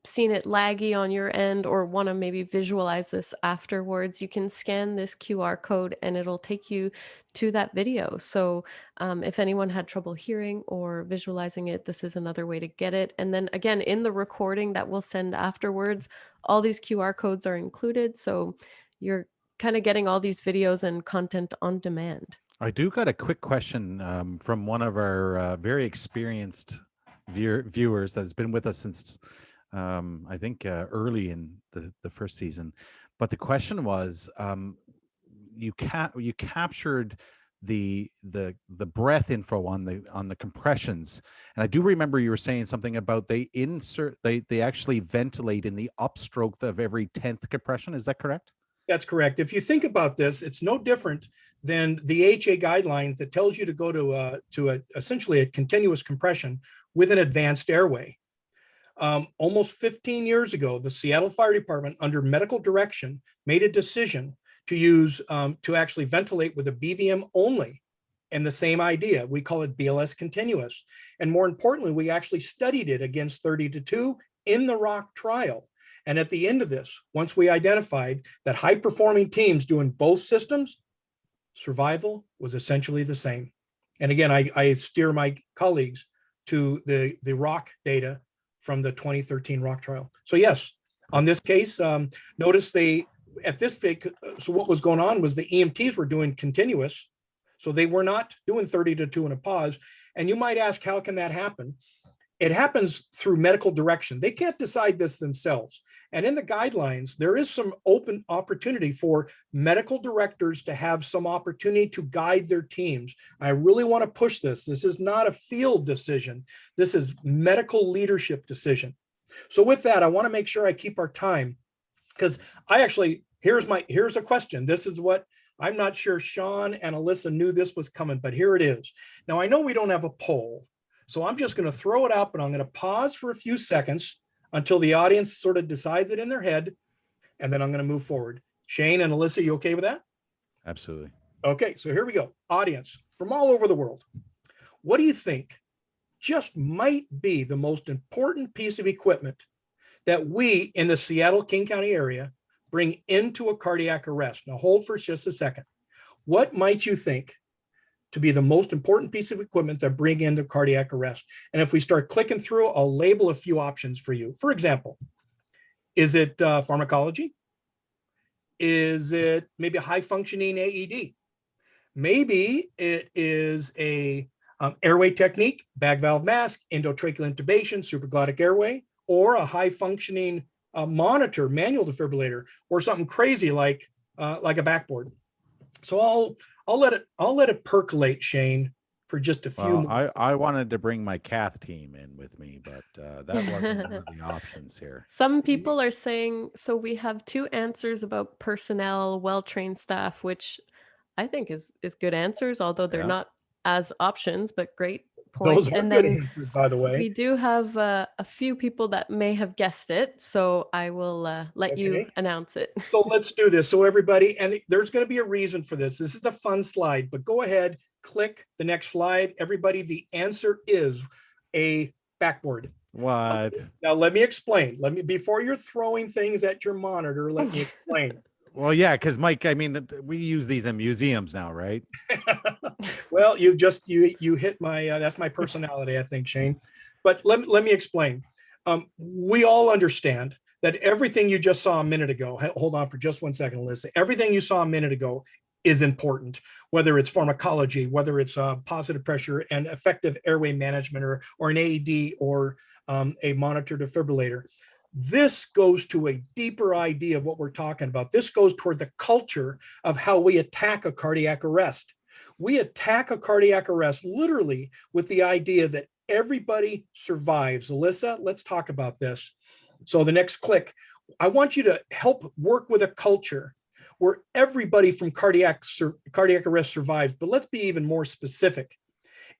seen it laggy on your end or want to maybe visualize this afterwards, you can scan this QR code and it'll take you to that video. So if anyone had trouble hearing or visualizing it, this is another way to get it. And then again, in the recording that we'll send afterwards, all these QR codes are included. So you're kind of getting all these videos and content on demand. I do got a quick question from one of our very experienced viewers that's been with us since I think early in the first season. But the question was, you captured the breath info on the compressions, and I do remember you were saying something about they actually ventilate in the upstroke of every 10th compression. Is that correct? That's correct. If you think about this, it's no different than the AHA guidelines that tells you to go to essentially a continuous compression with an advanced airway. Almost 15 years ago, the Seattle Fire Department, under medical direction, made a decision to use to actually ventilate with a BVM only, and the same idea. We call it BLS continuous, and more importantly, we actually studied it against 30-2 in the ROC trial. And at the end of this, once we identified that high-performing teams doing both systems, survival was essentially the same. And again, I steer my colleagues to the ROC data from the 2013 ROC trial. So yes, on this case, notice so what was going on was the EMTs were doing continuous. So they were not doing 30-2 and a pause. And you might ask, how can that happen? It happens through medical direction. They can't decide this themselves. And in the guidelines, there is some open opportunity for medical directors to have some opportunity to guide their teams. I really want to push this. This is not a field decision. This is medical leadership decision. So with that, I want to make sure I keep our time, because here's a question. This is what I'm not sure Sean and Alyssa knew this was coming, but here it is. Now, I know we don't have a poll, so I'm just going to throw it up, and I'm going to pause for a few seconds until the audience sort of decides it in their head, and then I'm going to move forward. Shane and Alyssa, you okay with that? Absolutely. Okay, so here we go. Audience from all over the world. What do you think just might be the most important piece of equipment that we in the Seattle King County area bring into a cardiac arrest? Now hold for just a second. What might you think to be the most important piece of equipment that bring into cardiac arrest? And if we start clicking through, I'll label a few options for you. For example, is it pharmacology? Is it maybe a high functioning AED? Maybe it is a airway technique, bag valve mask, endotracheal intubation, supraglottic airway, or a high functioning monitor, manual defibrillator, or something crazy like a backboard. So I'll let it percolate, Shane, for just a few Well, more. I wanted to bring my cath team in with me, but that wasn't one of the options here. Some people are saying, so we have two answers about personnel, well-trained staff, which I think is good answers, although they're Yeah. not as options, but great Those point. are And good then answers, by the way. we do have a few people that may have guessed it, so I will let you Okay. announce it. So let's do this. So everybody, and there's going to be a reason for this. This is a fun slide, but go ahead, click the next slide. Everybody, the answer is a backboard. What? Now let me explain. Before you're throwing things at your monitor, let me explain. Well, yeah, because Mike, I mean, we use these in museums now, right? Well, you hit my that's my personality, I think, Shane. But let me explain. We all understand that everything you just saw a minute ago, hold on for just 1 second, Alyssa. Everything you saw a minute ago is important, whether it's pharmacology, whether it's positive pressure and effective airway management, or an AED, or a monitor defibrillator. This goes to a deeper idea of what we're talking about. This goes toward the culture of how we attack a cardiac arrest. We attack a cardiac arrest literally with the idea that everybody survives. Alyssa, let's talk about this. So the next click, I want you to help work with a culture where everybody from cardiac arrest survives. But let's be even more specific.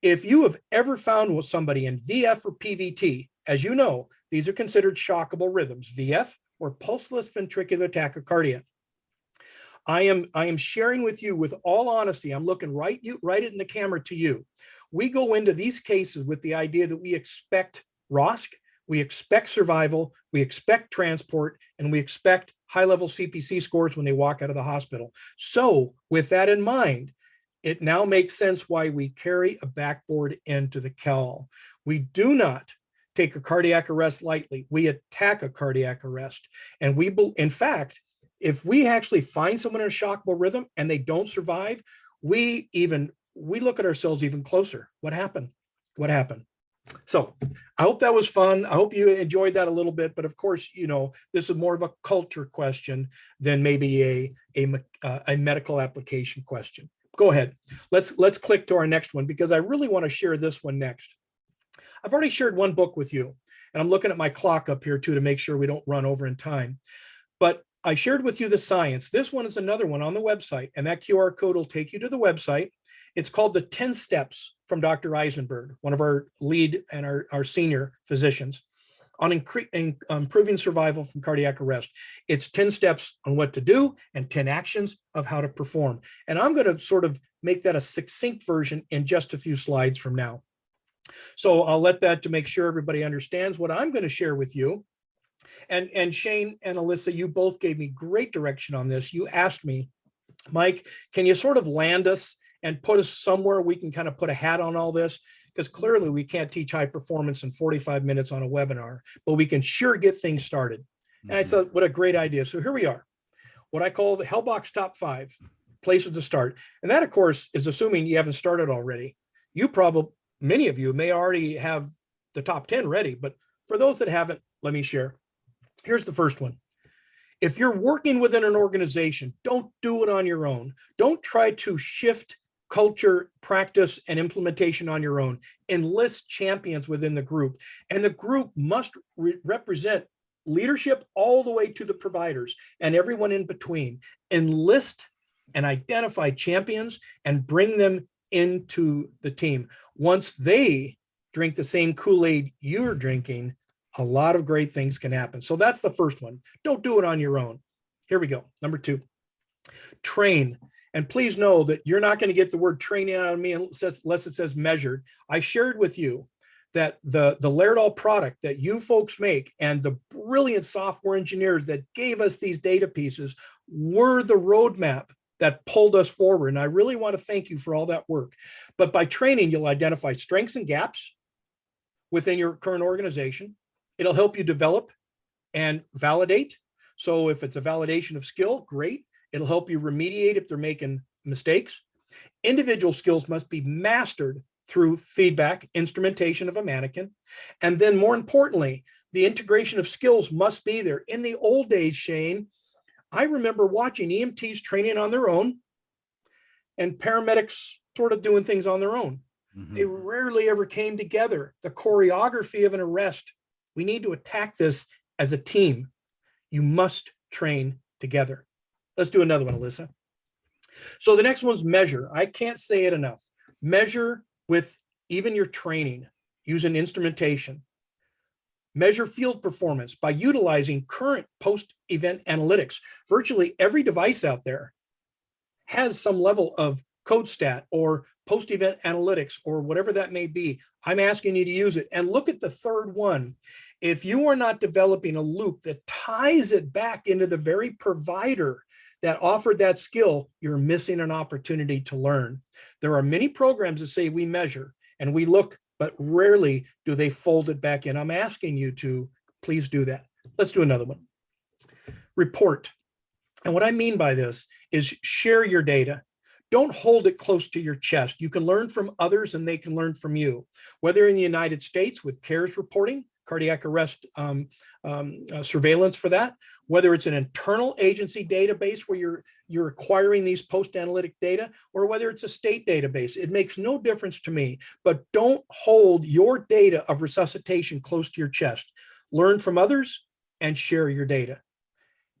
If you have ever found somebody in VF or PVT, as you know, these are considered shockable rhythms, VF or pulseless ventricular tachycardia. I am sharing with you with all honesty. I'm looking right in the camera to you. We go into these cases with the idea that we expect ROSC, we expect survival, we expect transport, and we expect high-level CPC scores when they walk out of the hospital. So with that in mind, it now makes sense why we carry a backboard into the CAL. We do not take a cardiac arrest lightly. We attack a cardiac arrest. And in fact, if we actually find someone in a shockable rhythm and they don't survive, we look at ourselves even closer. What happened? What happened? So I hope that was fun. I hope you enjoyed that a little bit. But of course, this is more of a culture question than maybe a medical application question. Go ahead. Let's click to our next one, because I really want to share this one next. I've already shared one book with you, and I'm looking at my clock up here too to make sure we don't run over in time. But I shared with you the science. This one is another one on the website, and that QR code will take you to the website. It's called the 10 Steps from Dr. Eisenberg, one of our lead and our senior physicians, on improving survival from cardiac arrest. It's 10 steps on what to do and 10 actions of how to perform. And I'm going to sort of make that a succinct version in just a few slides from now. So I'll let that to make sure everybody understands what I'm going to share with you. And Shane and Alyssa, you both gave me great direction on this. You asked me, Mike, can you sort of land us and put us somewhere we can kind of put a hat on all this? Because clearly we can't teach high performance in 45 minutes on a webinar, but we can sure get things started. And I said, what a great idea. So here we are, what I call the Hellbox top 5 places to start. And that, of course, is assuming you haven't started already. Many of you may already have the top 10 ready, but for those that haven't, let me share. Here's the first one. If you're working within an organization, don't do it on your own. Don't try to shift culture, practice, and implementation on your own. Enlist champions within the group. And the group must represent leadership all the way to the providers and everyone in between. Enlist and identify champions and bring them into the team. Once they drink the same Kool-Aid you're drinking, a lot of great things can happen. So that's the first one. Don't do it on your own. Here we go. Number 2, train. And please know that you're not going to get the word training out of me unless it says measured. I shared with you that the Laerdal product that you folks make and the brilliant software engineers that gave us these data pieces were the roadmap that pulled us forward. And I really want to thank you for all that work. But by training, you'll identify strengths and gaps within your current organization. It'll help you develop and validate. So if it's a validation of skill, great. It'll help you remediate if they're making mistakes. Individual skills must be mastered through feedback, instrumentation of a mannequin. And then more importantly, the integration of skills must be there. In the old days, Shane, I remember watching EMTs training on their own, and paramedics sort of doing things on their own. They rarely ever came together. The choreography of an arrest, we need to attack this as a team. You must train together. Let's do another one, Alyssa. So the next one's measure. I can't say it enough. Measure with even your training, using instrumentation. Measure field performance by utilizing current post-event analytics. Virtually every device out there has some level of code stat or post-event analytics or whatever that may be. I'm asking you to use it. And look at the third one. If you are not developing a loop that ties it back into the very provider that offered that skill, you're missing an opportunity to learn. There are many programs that say we measure and we look, but rarely do they fold it back in. I'm asking you to please do that. Let's do another one. Report. And what I mean by this is share your data. Don't hold it close to your chest. You can learn from others and they can learn from you. Whether in the United States with CARES reporting, cardiac arrest surveillance for that, whether it's an internal agency database where you're acquiring these post-analytic data, or whether it's a state database, it makes no difference to me. But don't hold your data of resuscitation close to your chest. Learn from others and share your data.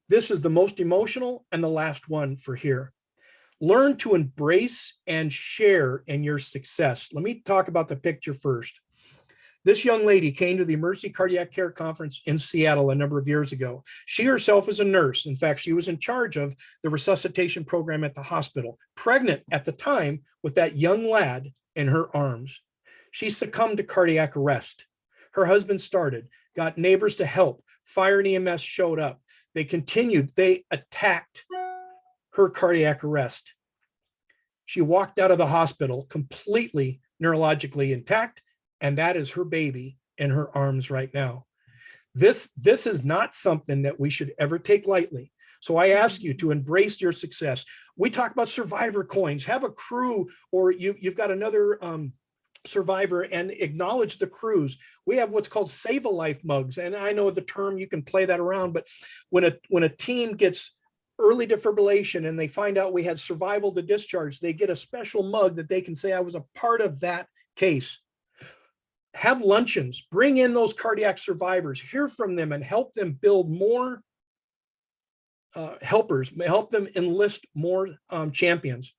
This is the most emotional and the last one for here. Learn to embrace and share in your success. Let me talk about the picture first. This young lady came to the Emergency Cardiac Care Conference in Seattle a number of years ago. She herself is a nurse. In fact, she was in charge of the resuscitation program at the hospital, pregnant at the time with that young lad in her arms. She succumbed to cardiac arrest. Her husband started, got neighbors to help. Fire and EMS showed up. They continued. They attacked her cardiac arrest. She walked out of the hospital completely neurologically intact, and that is her baby in her arms right now. This is not something that we should ever take lightly. So I ask you to embrace your success. We talk about survivor coins. Have a crew, or you've got another survivor, and acknowledge the crews. We have what's called Save a Life mugs, and I know the term, you can play that around, but when a team gets early defibrillation and they find out we had survival to discharge, they get a special mug that they can say, I was a part of that case. Have luncheons, bring in those cardiac survivors, hear from them, and help them build more helpers, help them enlist more champions.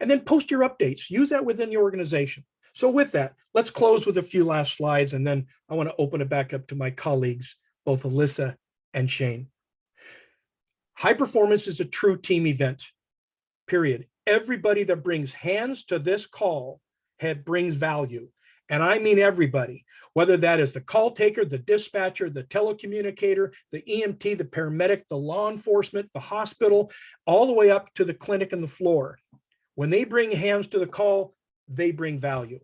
And then post your updates, use that within the organization. So with that, let's close with a few last slides, and then I want to open it back up to my colleagues, both Alyssa and Shane. High performance is a true team event, period. Everybody that brings hands to this call brings value. And I mean everybody, whether that is the call taker, the dispatcher, the telecommunicator, the EMT, the paramedic, the law enforcement, the hospital, all the way up to the clinic and the floor. When they bring hands to the call, they bring value.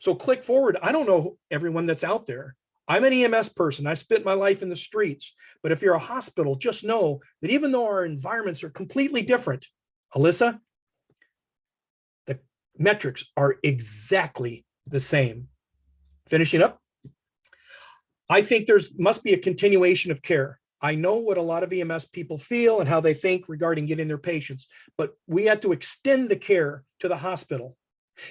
So click forward. I don't know everyone that's out there. I'm an EMS person. I spent my life in the streets. But if you're a hospital, just know that even though our environments are completely different, Alyssa, the metrics are exactly the same. Finishing up, I think must be a continuation of care. I know what a lot of EMS people feel and how they think regarding getting their patients, but we have to extend the care to the hospital.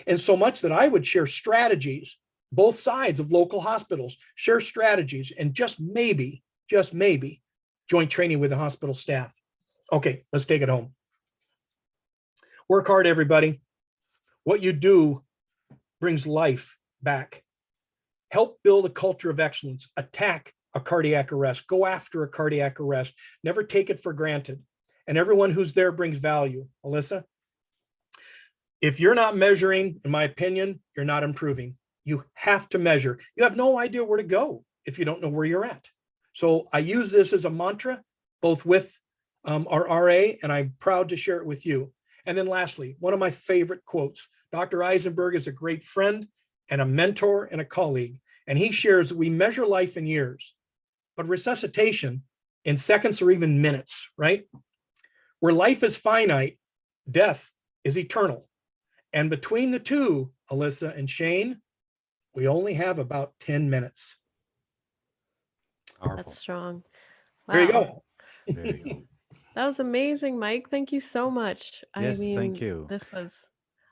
And so much that I would share strategies, both sides of local hospitals, share strategies, and just maybe joint training with the hospital staff. Okay, let's take it home. Work hard, everybody. What you do brings life back. Help build a culture of excellence. Attack a cardiac arrest. Go after a cardiac arrest. Never take it for granted. And everyone who's there brings value. Alyssa, if you're not measuring, in my opinion, you're not improving. You have to measure. You have no idea where to go if you don't know where you're at. So I use this as a mantra, both with our RA, and I'm proud to share it with you. And then lastly, one of my favorite quotes. Dr. Eisenberg is a great friend and a mentor and a colleague. And he shares that we measure life in years, but resuscitation in seconds or even minutes, right? Where life is finite, death is eternal. And between the two, Alyssa and Shane, we only have about 10 minutes. Powerful. That's strong. Wow. There you go. There you go. That was amazing, Mike. Thank you so much. I Yes, thank mean, you.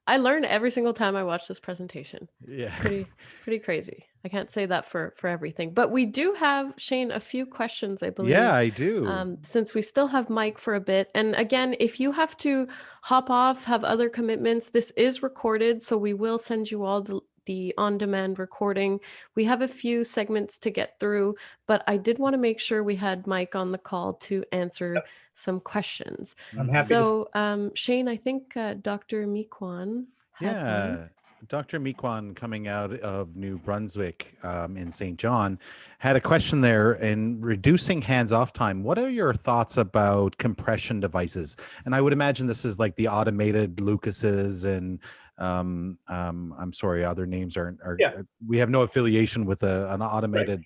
I learn every single time I watch this presentation. Yeah. Pretty crazy. I can't say that for everything, but we do have, Shane, a few questions, I Yeah, believe, I do. since we still have Mike for a bit. And again, if you have to hop off, have other commitments, this is recorded, so we will send you all the on-demand recording. We have a few segments to get through, but I did want to make sure we had Mike on the call to answer some questions. I'm Mhm. happy to. So, Shane, I think Dr. Mikwan had one. Yeah, Dr. Mikwan, coming out of New Brunswick in St. John, had a question there in reducing hands-off time. What are your thoughts about compression devices? And I would imagine this is like the automated Lucases and I'm sorry, other names Yeah. we have no affiliation with an automated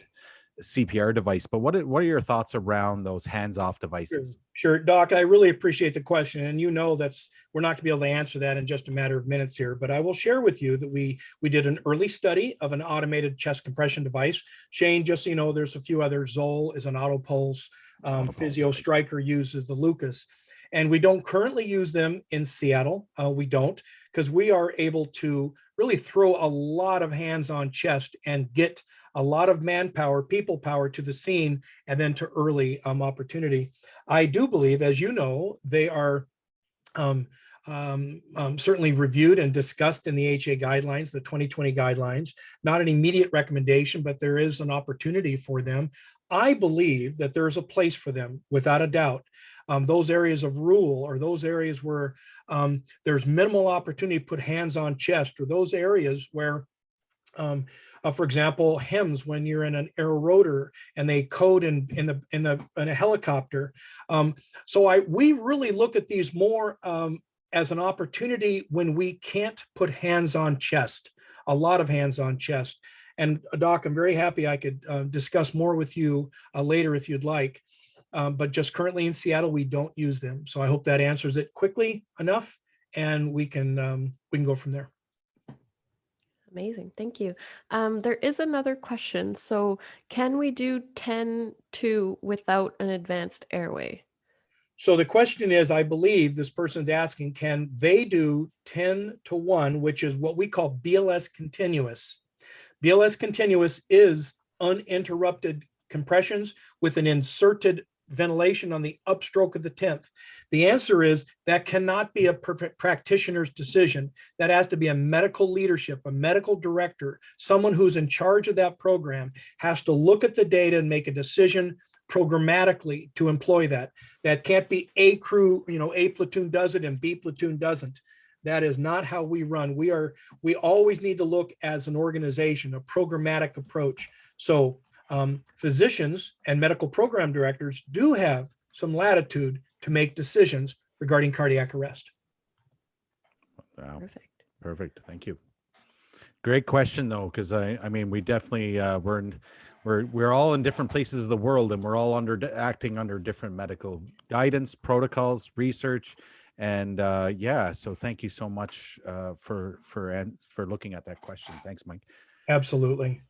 CPR device, but what are your thoughts around those hands-off devices? Sure, Doc, I really appreciate the question. And we're not gonna be able to answer that in just a matter of minutes here, but I will share with you that we did an early study of an automated chest compression device. Shane, just so you know, there's a few others. Zoll is an auto pulse. Physio Striker uses the Lucas. And we don't currently use them in Seattle. We don't, because we are able to really throw a lot of hands on chest and get a lot of manpower, people power to the scene, and then to early opportunity. I do believe, as you know, they are certainly reviewed and discussed in the HA guidelines, the 2020 guidelines. Not an immediate recommendation, but there is an opportunity for them. I believe that there's a place for them, without a doubt. Those areas of rule, or those areas where there's minimal opportunity to put hands on chest, or those areas where for example, HEMS, when you're in an air rotor and they code in a helicopter. We really look at these more as an opportunity when we can't put hands on chest, a lot of hands on chest. And Doc, I'm very happy I could discuss more with you later if you'd like. But just currently in Seattle, we don't use them. So I hope that answers it quickly enough, and we can go from there. Amazing. Thank you. There is another question. So can we do 10-2 without an advanced airway? So the question is, I believe this person's asking, can they do 10-1, which is what we call BLS continuous? BLS continuous is uninterrupted compressions with an inserted ventilation on the upstroke of the 10th. The answer is that cannot be a perfect practitioner's decision. That has to be a medical leadership, a medical director, someone who's in charge of that program has to look at the data and make a decision programmatically to employ that. That can't be A crew, A platoon does it and B platoon doesn't. That is not how we run. We always need to look as an organization, a programmatic approach. So physicians and medical program directors do have some latitude to make decisions regarding cardiac arrest. Wow. Perfect. Perfect. Thank you. Great question though, because I mean, we definitely we're all in different places of the world, and we're all acting under different medical guidance, protocols, research, and yeah. So thank you so much for looking at that question. Thanks, Mike. Absolutely.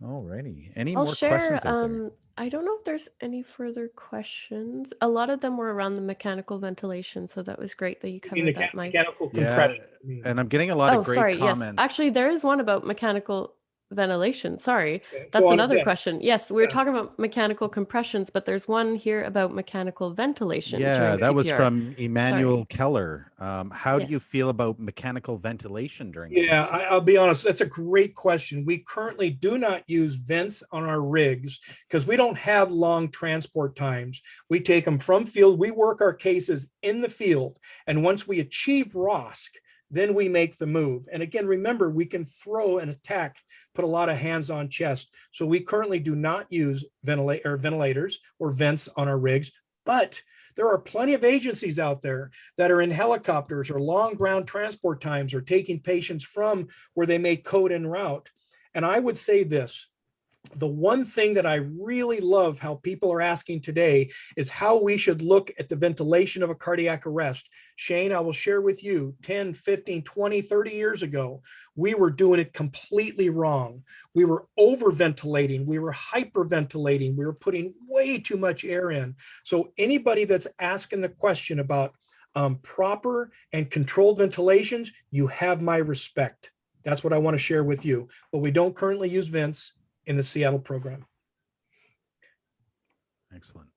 All righty. Any I'll more share, questions out there? I don't know if there's any further questions. A lot of them were around the mechanical ventilation, so that was great that you I mean, covered that, Mike. mechanical Yeah, compression. I mean, and I'm getting a lot Oh, of great sorry. Yes. comments. Actually, there is one about mechanical ventilation. Sorry. okay, That's go on, another yeah. question. Yes, we were Yeah. talking about mechanical compressions, but there's one here about mechanical ventilation Yeah, during that was CPR. from Emmanuel Sorry. Keller. How do you Yes. feel about mechanical ventilation during Yeah, CPR? I'll be honest. That's a great question. We currently do not use vents on our rigs because we don't have long transport times. We take them from field. We work our cases in the field. And once we achieve ROSC, then we make the move. And again, remember, we can throw and attack, put a lot of hands on chest. So we currently do not use ventilators or vents on our rigs, but there are plenty of agencies out there that are in helicopters or long ground transport times or taking patients from where they may code en route. And I would say this, The one thing that I really love how people are asking today is how we should look at the ventilation of a cardiac arrest. Shane, I will share with you 10, 15, 20, 30 years ago, we were doing it completely wrong. We were overventilating. We were hyperventilating. We were putting way too much air in. So anybody that's asking the question about proper and controlled ventilations, you have my respect. That's what I want to share with you. But we don't currently use vents in the Seattle program. Excellent.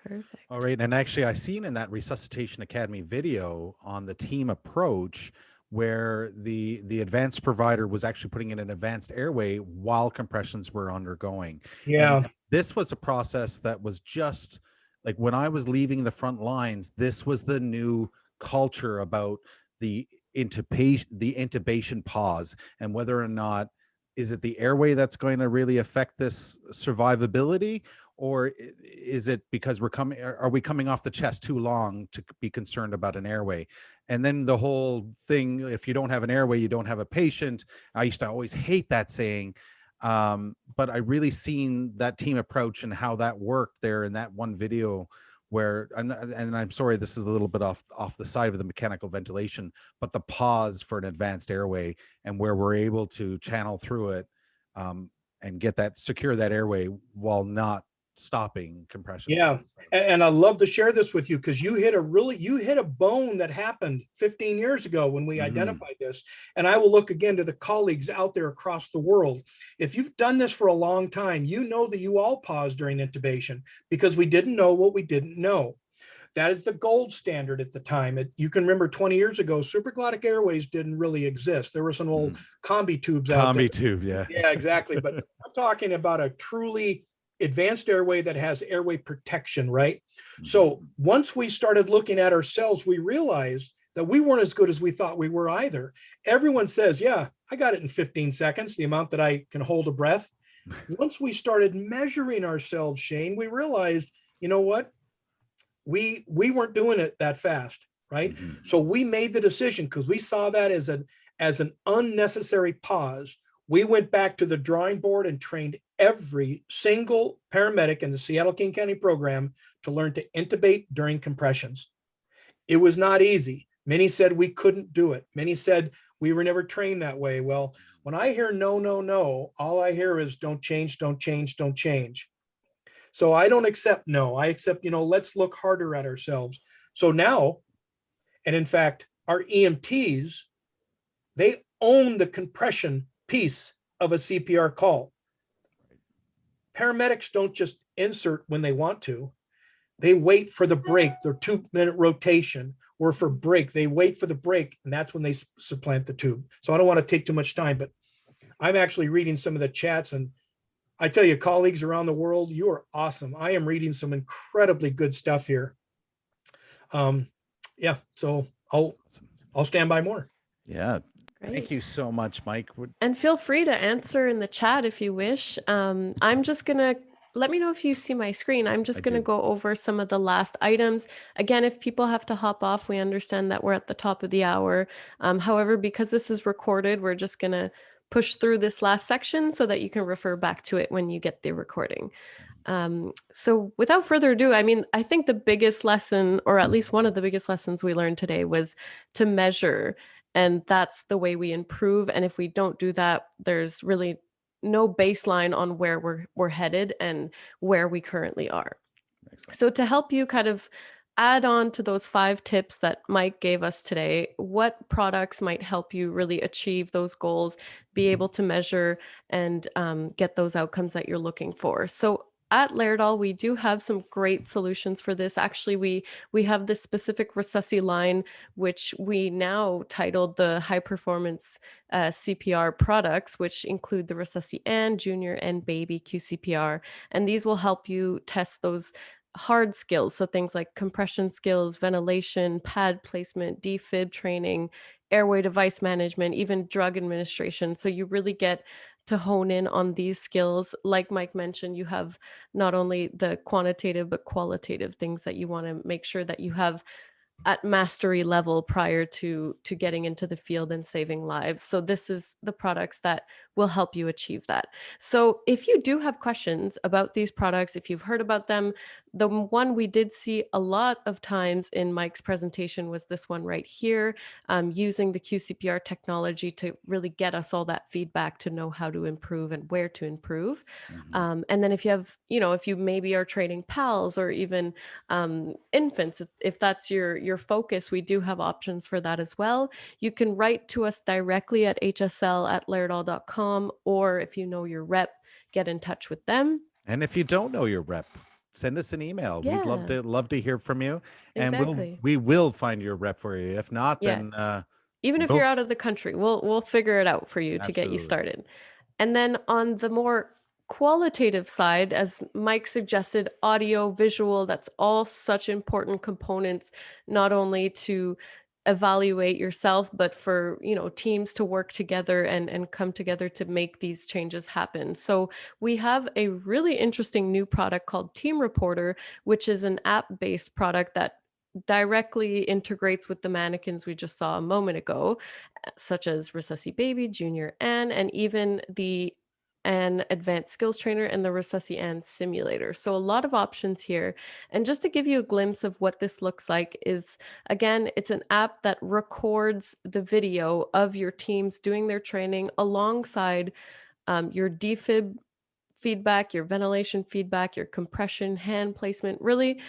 Perfect. All right. And actually, I seen in that Resuscitation Academy video on the team approach where the advanced provider was actually putting in an advanced airway while compressions were undergoing. Yeah. And this was a process that was just like when I was leaving the front lines, this was the new culture about the intubation pause and whether or not is it the airway that's going to really affect this survivability, or is it because are we coming off the chest too long to be concerned about an airway? And then the whole thing, if you don't have an airway, you don't have a patient. I used to always hate that saying. But I really seen that team approach and how that worked there in that one video where, and I'm sorry, this is a little bit off the side of the mechanical ventilation, but the pause for an advanced airway and where we're able to channel through it and get that, secure that airway while not stopping compression. Yeah. And I love to share this with you because you hit a bone that happened 15 years ago when we identified this. And I will look again to the colleagues out there across the world. If you've done this for a long time, you know that you all paused during intubation because we didn't know what we didn't know. That is the gold standard at the time. You can remember 20 years ago, supraglottic airways didn't really exist. There were some old combi tubes out there. Combi tube, yeah. Yeah, exactly. But I'm talking about a truly advanced airway that has airway protection, right? So once we started looking at ourselves, we realized that we weren't as good as we thought we were either. Everyone says, yeah, I got it in 15 seconds, the amount that I can hold a breath. Once we started measuring ourselves, Shane, we realized, you know what? We weren't doing it that fast, right? So we made the decision because we saw that as an unnecessary pause. We went back to the drawing board and trained every single paramedic in the Seattle King County program to learn to intubate during compressions. It was not easy. Many said we couldn't do it. Many said we were never trained that way. Well, when I hear no, no, no, all I hear is don't change, don't change, don't change. So I don't accept no. I accept, let's look harder at ourselves. So now, and in fact, our EMTs, they own the compression piece of a CPR call. Paramedics don't just insert when they want to. They wait for the break, their 2-minute rotation, or for break. They wait for the break, and that's when they supplant the tube. So I don't want to take too much time, but I'm actually reading some of the chats, and I tell you, colleagues around the world, you are awesome. I am reading some incredibly good stuff here. Yeah, so I'll stand by more. Yeah. Great. Thank you so much, Mike. And feel free to answer in the chat if you wish. I'm just going to let me know if you see my screen. I'm just going to go over some of the last items. Again, if people have to hop off, we understand that we're at the top of the hour. However, because this is recorded, we're just going to push through this last section so that you can refer back to it when you get the recording. So without further ado, I think the biggest lesson, or at least one of the biggest lessons we learned today, was to measure. And that's the way we improve. And if we don't do that, there's really no baseline on where we're headed and where we currently are. Excellent. So to help you kind of add on to those 5 tips that Mike gave us today, what products might help you really achieve those goals, be able to measure and get those outcomes that you're looking for. So at Laerdal, we do have some great solutions for this. Actually, we have this specific Resusci line, which we now titled the High-Performance CPR products, which include the Resusci and Junior and Baby QCPR. And these will help you test those hard skills. So things like compression skills, ventilation, pad placement, defib training, airway device management, even drug administration. So you really get to hone in on these skills. Like Mike mentioned, you have not only the quantitative, but qualitative things that you want to make sure that you have at mastery level prior to getting into the field and saving lives. So this is the products that will help you achieve that. So if you do have questions about these products, if you've heard about them, the one we did see a lot of times in Mike's presentation was this one right here, using the QCPR technology to really get us all that feedback to know how to improve and where to improve. And then if you have, if you maybe are training pals or even infants, if that's your focus, we do have options for that as well. You can write to us directly at hsl@lairdal.com, or if you know your rep, get in touch with them. And if you don't know your rep, send us an email. We'd love Yeah, to hear from you, and exactly. we will find your rep for you. If not, Yeah. then Even if you're we'll out of the country, we'll figure it out for you to get you absolutely. started. And then on the more qualitative side, as Mike suggested, audio, visual, that's all such important components, not only to evaluate yourself, but for, teams to work together and come together to make these changes happen. So we have a really interesting new product called Team Reporter, which is an app-based product that directly integrates with the mannequins we just saw a moment ago, such as Resusci Baby, Junior Ann, and even the Ann Advanced Skills Trainer and the Resusci Ann Simulator. So a lot of options here. And just to give you a glimpse of what this looks like is, again, it's an app that records the video of your teams doing their training alongside your defib feedback, your ventilation feedback, your compression, hand placement, really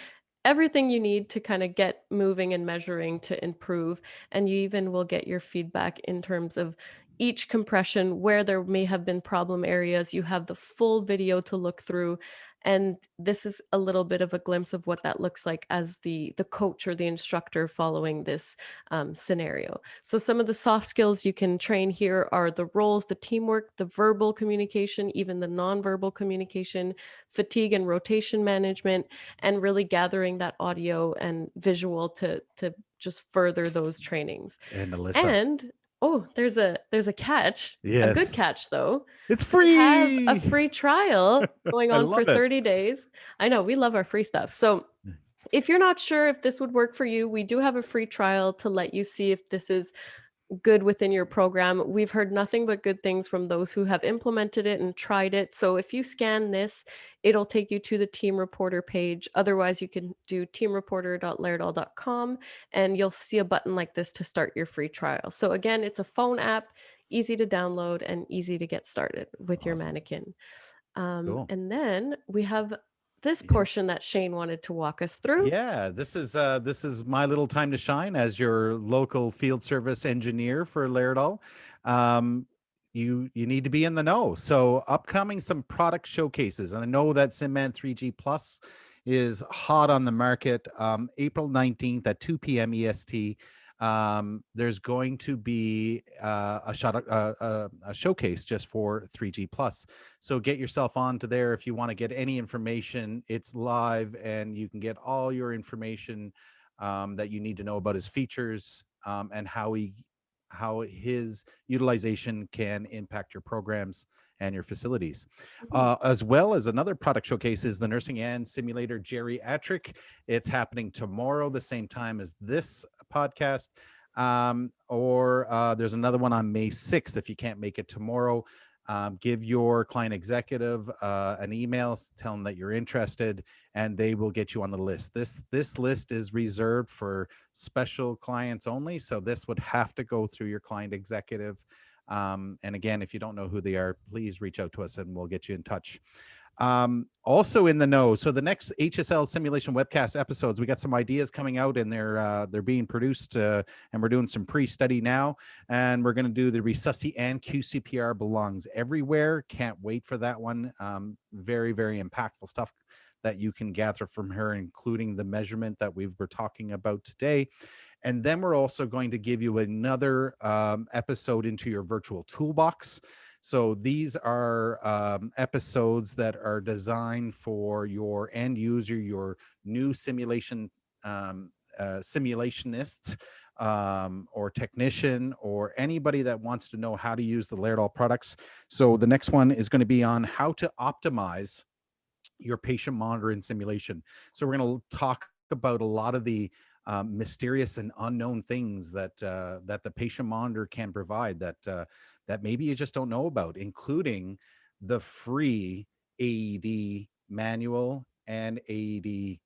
everything you need to kind of get moving and measuring to improve. And you even will get your feedback in terms of each compression, where there may have been problem areas. You have the full video to look through. And this is a little bit of a glimpse of what that looks like as the coach or the instructor following this scenario. So some of the soft skills you can train here are the roles, the teamwork, the verbal communication, even the nonverbal communication, fatigue and rotation management, and really gathering that audio and visual to just further those trainings. And Alyssa, And there's a catch, a good yes, catch though. it's We have a free. free trial going I on for love it. 30 days. I know we love our free stuff. So if you're not sure if this would work for you, we do have a free trial to let you see if this is good within your program. We've heard nothing but good things from those who have implemented it and tried it. So if you scan this, it'll take you to the Team Reporter page. Otherwise, you can do teamreporter.lairdal.com and you'll see a button like this to start your free trial. So again, it's a phone app, easy to download and easy to get started with your Awesome. mannequin. Cool. And then we have this Yeah. portion that Shane wanted to walk us through. Yeah, this is my little time to shine as your local field service engineer for Lairdal. You need to be in the know. So upcoming some product showcases, and I know that SimMan 3G Plus is hot on the market. April 19th at 2 p.m. EST. There's going to be a showcase just for 3G Plus. So get yourself onto there if you want to get any information. It's live, and you can get all your information that you need to know about his features and how his utilization can impact your programs and your facilities. As well as another product showcase is the Nursing and Simulator Geriatric. It's happening tomorrow, the same time as this podcast. Or there's another one on May 6th if you can't make it tomorrow. Give your client executive an email, tell them that you're interested, and they will get you on the list. This list is reserved for special clients only, so this would have to go through your client executive. And again, if you don't know who they are, please reach out to us and we'll get you in touch. Also in the know, so the next HSL simulation webcast episodes, we got some ideas coming out, and they're being produced, and we're doing some pre-study now, and we're going to do the Resusci and QCPR belongs everywhere. Can't wait for that one. Very, very impactful stuff that you can gather from her, including the measurement that we were talking about today. And then we're also going to give you another episode into your virtual toolbox. So these are episodes that are designed for your end user, your new simulation simulationist or technician, or anybody that wants to know how to use the Lairdal products. So the next one is going to be on how to optimize your patient monitor and simulation. So we're going to talk about a lot of the mysterious and unknown things that that the patient monitor can provide that maybe you just don't know about, including the free AED manual and AED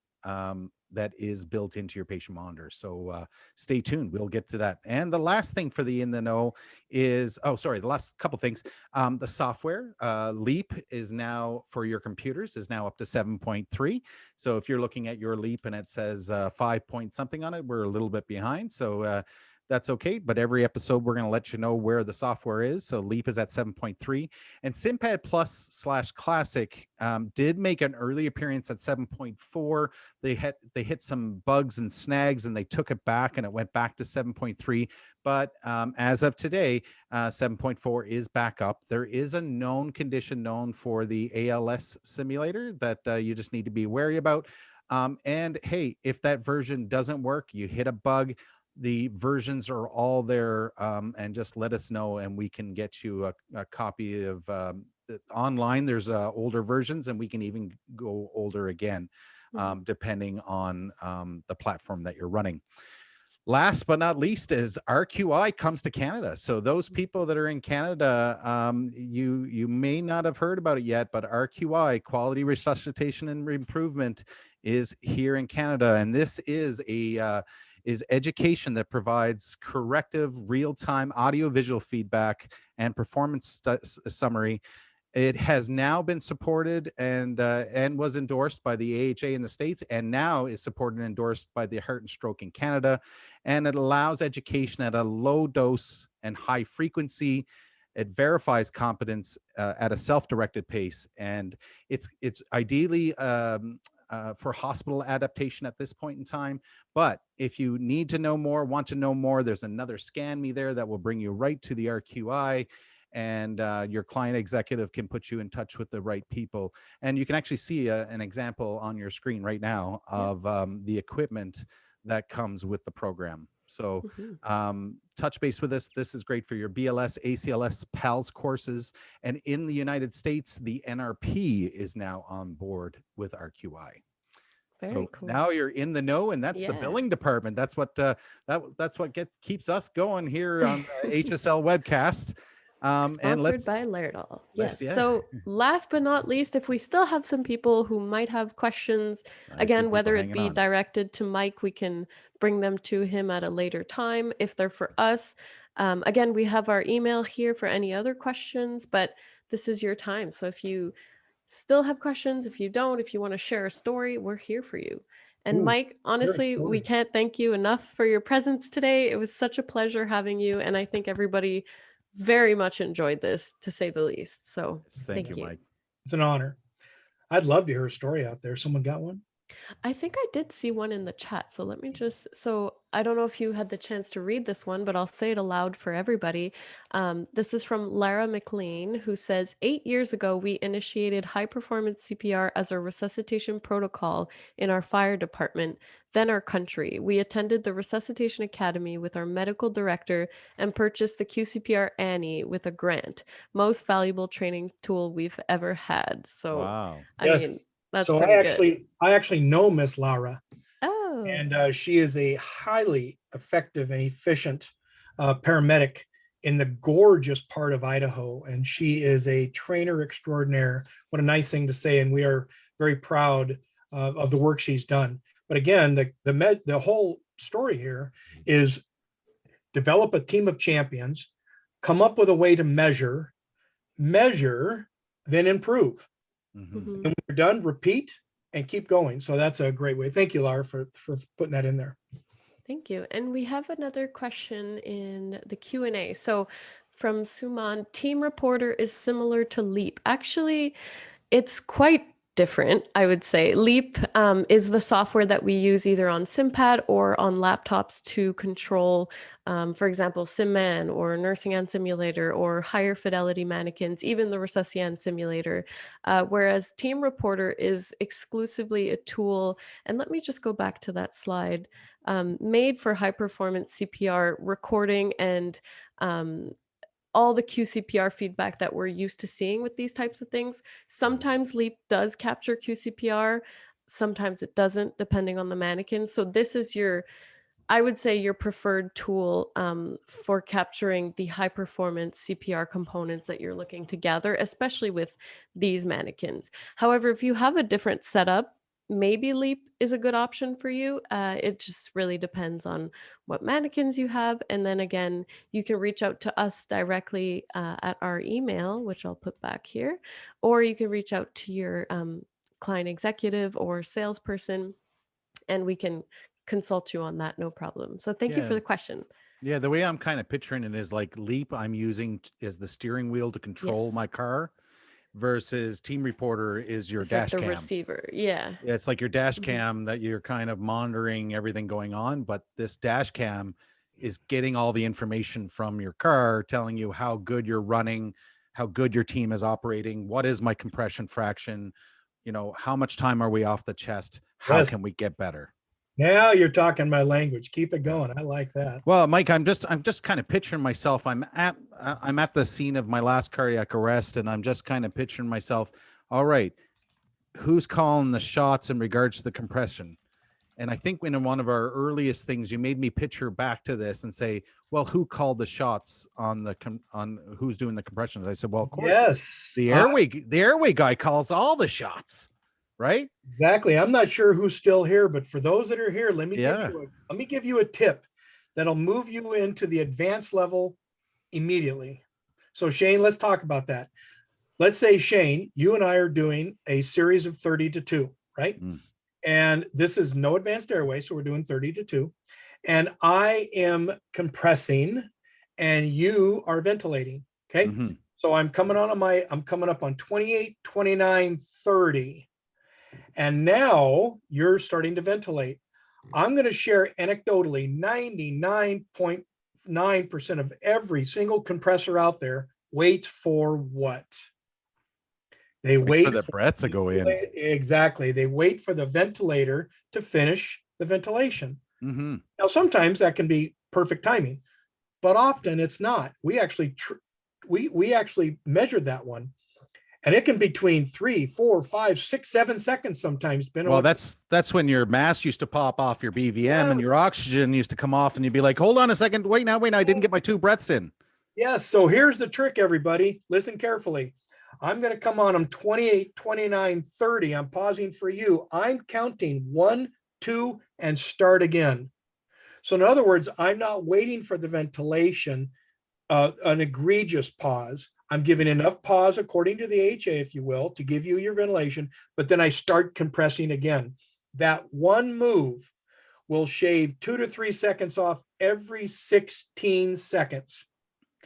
that is built into your patient monitor. So stay tuned. We'll get to that. And the last thing for the in the know is, the last couple things. The software, Leap is now for your computers is now up to 7.3. So if you're looking at your Leap and it says 5 point something on it, we're a little bit behind. So that's okay. But every episode, we're going to let you know where the software is. So Leap is at 7.3. And SimPad Plus / Classic did make an early appearance at 7.4. They hit some bugs and snags, and they took it back, and it went back to 7.3. But as of today, 7.4 is back up. There is a known condition known for the ALS simulator that you just need to be wary about. And hey, if that version doesn't work, you hit a bug, the versions are all there, and just let us know and we can get you a copy of online. There's older versions, and we can even go older again, depending on the platform that you're running. Last but not least is RQI comes to Canada. So those people that are in Canada, you may not have heard about it yet, but RQI, Quality Resuscitation and Improvement, is here in Canada, and this is education that provides corrective, real-time audio-visual feedback and performance summary. It has now been supported and was endorsed by the AHA in the States, and now is supported and endorsed by the Heart and Stroke in Canada. And it allows education at a low dose and high frequency. It verifies competence at a self-directed pace, and it's ideally for hospital adaptation at this point in time. But if you need to know more, want to know more, there's another Scan Me there that will bring you right to the RQI, and your client executive can put you in touch with the right people. And you can actually see an example on your screen right now of the equipment that comes with the program. So touch base with us. This is great for your BLS, ACLS, PALS courses. And in the United States, the NRP is now on board with RQI. Very cool. Now you're in the know, and that's the billing department. That's what that's what keeps us going here on the HSL webcast. Sponsored by Laerdal. Yes. So last but not least, if we still have some people who might have questions, again, whether it be directed to Mike, we can bring them to him at a later time. If they're for us, again, we have our email here for any other questions, but this is your time. So if you still have questions, if you don't, if you want to share a story, we're here for you. And Mike, honestly, we can't thank you enough for your presence today. It was such a pleasure having you. And I think everybody very much enjoyed this, to say the least. So thank you, Mike. It's an honor. I'd love to hear a story out there. Someone got one? I think I did see one in the chat. So let me just, so I don't know if you had the chance to read this one, but I'll say it aloud for everybody. This is from Lara McLean, who says, 8 years ago, we initiated high-performance CPR as a resuscitation protocol in our fire department, then our country. We attended the Resuscitation Academy with our medical director and purchased the QCPR Annie with a grant. Most valuable training tool we've ever had. So, wow. I mean, that's so pretty I actually know Miss Laura. Oh. And she is a highly effective and efficient paramedic in the gorgeous part of Idaho. And she is a trainer extraordinaire. What a nice thing to say. And we are very proud of the work she's done. But again, the whole story here is develop a team of champions, come up with a way to measure, then improve. And when you're done, repeat and keep going. So that's a great way. Thank you, Laura, for putting that in there. Thank you. And we have another question in the Q&A. So from Suman, Team Reporter is similar to Leap. Actually, it's quite different, I would say. Leap is the software that we use either on SimPad or on laptops to control, for example, SimMan or Nursing and Simulator or higher fidelity mannequins, even the Resuscitation simulator. Whereas Team Reporter is exclusively a tool, and let me just go back to that slide, made for high-performance CPR recording and all the QCPR feedback that we're used to seeing with these types of things. Sometimes Leap does capture QCPR, sometimes it doesn't, depending on the mannequin. So this is your I would say your preferred tool for capturing the high performance CPR components that you're looking to gather, especially with these mannequins. However, if you have a different setup, maybe Leap is a good option for you. It just really depends on what mannequins you have. And then again, you can reach out to us directly at our email, which I'll put back here, or you can reach out to your client executive or salesperson, and we can consult you on that, no problem. So thank you for Yeah. the question. Yeah, the way I'm kind of picturing it is like Leap I'm using as the steering wheel to control Yes. my car, versus Team Reporter is your It's like dash the cam. receiver. Yeah. Yeah, it's like your dash Mhm. cam that you're kind of monitoring everything going on, but this dash cam is getting all the information from your car, telling you how good you're running, how good your team is operating, what is my compression fraction, you know, how much time are we off the chest, how Yes. can we get better? Now you're talking my language. Keep it Yeah. going. I like that. Well, Mike, I'm just kind of picturing myself. I'm at the scene of my last cardiac arrest, and I'm just kind of picturing myself. All right, who's calling the shots in regards to the compression? And I think in one of our earliest things, you made me picture back to this and say, well, who called the shots on on who's doing the compressions? I said, well, of course, Yes. the airway guy calls all the shots, right? Exactly. I'm not sure who's still here, but for those that are here, let me Yeah. give you a tip that'll move you into the advanced level immediately. So Shane, let's talk about that. Let's say, Shane, you and I are doing a series of 30-2, right? Mm. And this is no advanced airway, so we're doing 30-2. And I am compressing and you are ventilating. Okay. Mhm. So I'm coming up on 28, 29, 30. And now you're starting to ventilate. I'm going to share anecdotally 99.9% of every single compressor out there waits for what? They Wait for wait the breath to go in. Exactly. They wait for the ventilator to finish the ventilation. Mm-hmm. Now, sometimes that can be perfect timing, but often it's not. We actually we actually measured that one, and it can be between 3, 4, 5, 6, 7 seconds sometimes. Well, that's when your mask used to pop off your BVM and your Yes. oxygen used to come off, and you'd be like, hold on a second, wait now, I didn't get my 2 breaths in. Yes. So here's the trick, everybody. Listen carefully. I'm going to come on. I'm 28, 29, 30. I'm pausing for you. I'm counting 1, 2, and start again. So in other words, I'm not waiting for the ventilation, an egregious pause. I'm giving enough pause according to the HA, if you will, to give you your ventilation, but then I start compressing again. That one move will shave 2 to 3 seconds off every 16 seconds.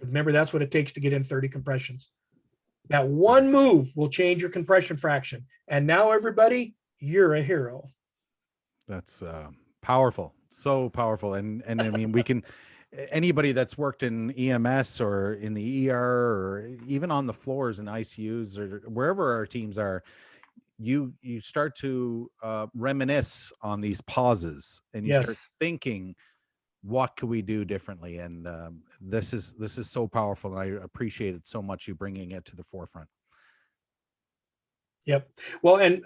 Remember, that's what it takes to get in 30 compressions. That one move will change your compression fraction. And now, everybody, you're a hero. That's powerful, so powerful. And I mean, we can, anybody that's worked in EMS or in the ER or even on the floors in ICUs or wherever our teams are, you start to reminisce on these pauses, and you start Yes. thinking, what could we do differently? And this is so powerful, and I appreciate it so much, you bringing it to the forefront. Yep. Well, and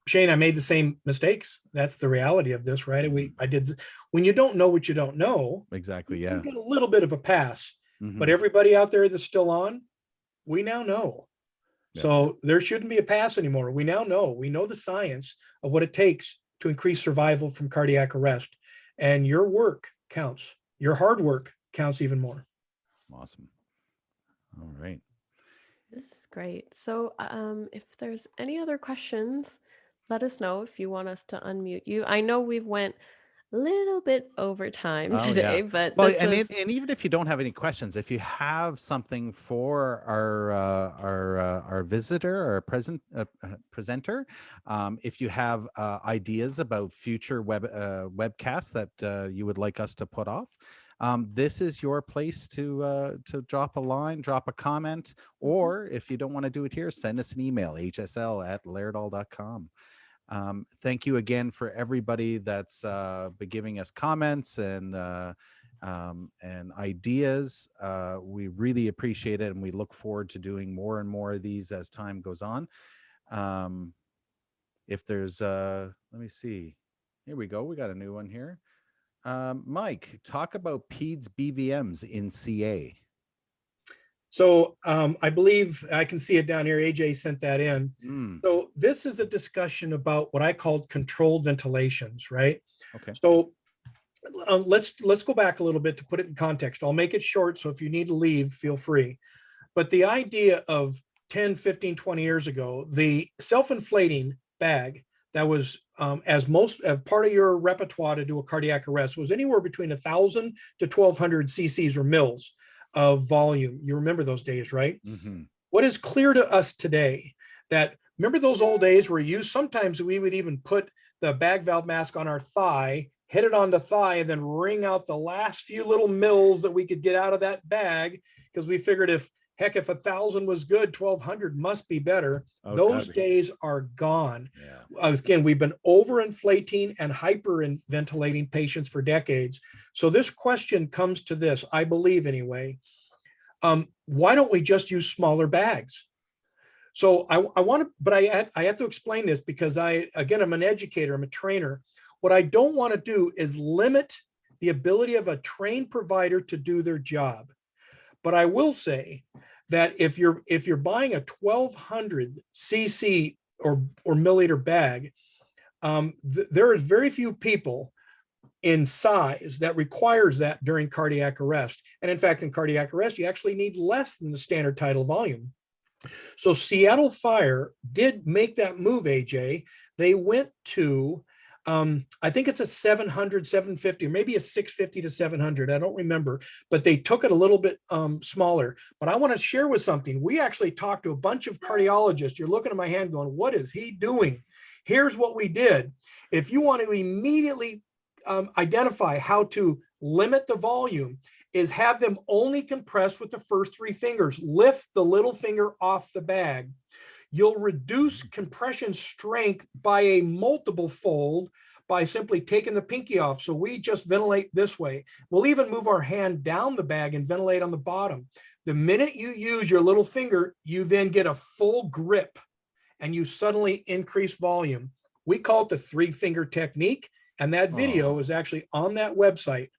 Shane, I made the same mistakes. That's the reality of this, right? I did. When you don't know what you don't know, Exactly. you Yeah. get a little bit of a pass. Mhm. But everybody out there that's still on, we now know. Yeah. So there shouldn't be a pass anymore. We now know. We know the science of what it takes to increase survival from cardiac arrest. And your work counts. Your hard work counts even more. Awesome. All right. This is great. So, if there's any other questions, let us know if you want us to unmute you. I know we've went a little bit over time Oh, today, yeah. but Well, this and was and even if you don't have any questions, if you have something for our visitor or presenter, if you have ideas about future webcasts that you would like us to put off, this is your place to drop a line, drop a comment, or if you don't want to do it here, send us an email, hsl@lairdal.com. Thank you again for everybody that's been giving us comments and ideas. We really appreciate it, and we look forward to doing more and more of these as time goes on. If there's let me see, here we go, we got a new one here. Mike, talk about PEDS BVMs in CA. So I believe I can see it down here. AJ sent that in. So this is a discussion about what I called controlled ventilations, right? Okay. So let's go back a little bit to put it in context. I'll make it short, so if you need to leave, feel free. But the idea of 10, 15, 20 years ago, the self-inflating bag that was as part of your repertoire to do a cardiac arrest was anywhere between 1,000 to 1,200 cc's or mils of volume. You remember those days, right? Mm-hmm. What is clear to us today that, remember those old days where sometimes we would even put the bag valve mask on our thigh, hit it on the thigh, and then wring out the last few little mils that we could get out of that bag, because we figured if 1,000 was good, 1,200 must be better. Those days are gone. Yeah. Again, we've been overinflating and hyperventilating patients for decades. So this question comes to this, I believe anyway. Why don't we just use smaller bags? So I want to, but I have to explain this because I'm an educator, I'm a trainer. What I don't want to do is limit the ability of a trained provider to do their job. But I will say that if you're buying a 1,200 cc or milliliter bag, there is very few people in size that requires that during cardiac arrest. And in fact, in cardiac arrest, you actually need less than the standard tidal volume. So Seattle Fire did make that move, AJ. They went to, I think it's a 700, 750, or maybe a 650 to 700. I don't remember, but they took it a little bit smaller. But I want to share with something. We actually talked to a bunch of cardiologists. You're looking at my hand going, what is he doing? Here's what we did. If you want to immediately identify how to limit the volume, is have them only compress with the first three fingers. Lift the little finger off the bag. You'll reduce compression strength by a multiple fold by simply taking the pinky off. So we just ventilate this way. We'll even move our hand down the bag and ventilate on the bottom. The minute you use your little finger, you then get a full grip and you suddenly increase volume. We call it the 3-finger technique. And that video is actually on that website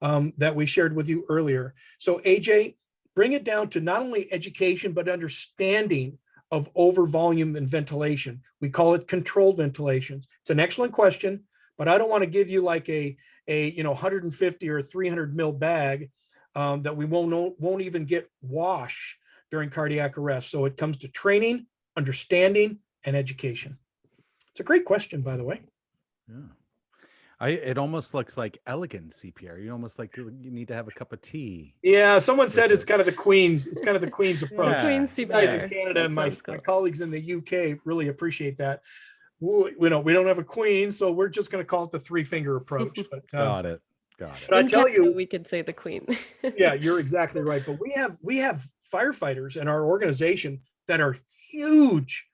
that we shared with you earlier. So AJ, bring it down to not only education, but understanding of over volume and ventilation. We call it controlled ventilations. It's an excellent question, but I don't want to give you like a 150 or 300 mil bag that we won't even get wash during cardiac arrest. So it comes to training, understanding, and education. It's a great question, by the way. Yeah. It almost looks like elegant CPR. You almost like you need to have a cup of tea. Yeah, someone said it's kind of the Queen's. It's kind of the Queen's approach. Yeah. Queen You guys in CPR. Canada and my Cool. colleagues in the UK really appreciate that. We don't have a Queen, so we're just going to call it the 3-finger approach. But Got it. But In I tell Canada, you, we could say the Queen. yeah, you're exactly right. But we have firefighters in our organization that are huge,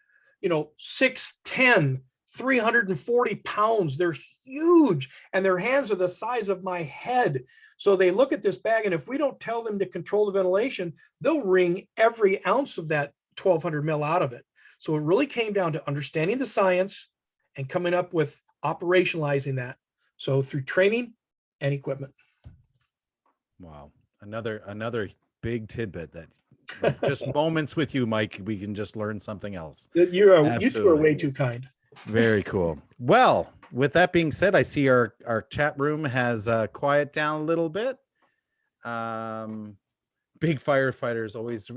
6'10", 340 pounds. They're huge, and their hands are the size of my head. So they look at this bag, and if we don't tell them to control the ventilation, they'll wring every ounce of that 1,200 mil out of it. So it really came down to understanding the science and coming up with operationalizing that. So through training and equipment. Wow. Another big tidbit that just moments with you, Mike, we can just learn something else. You two are way too kind. Very cool. Well, with that being said, I see our chat room has quiet down a little bit. Big firefighters always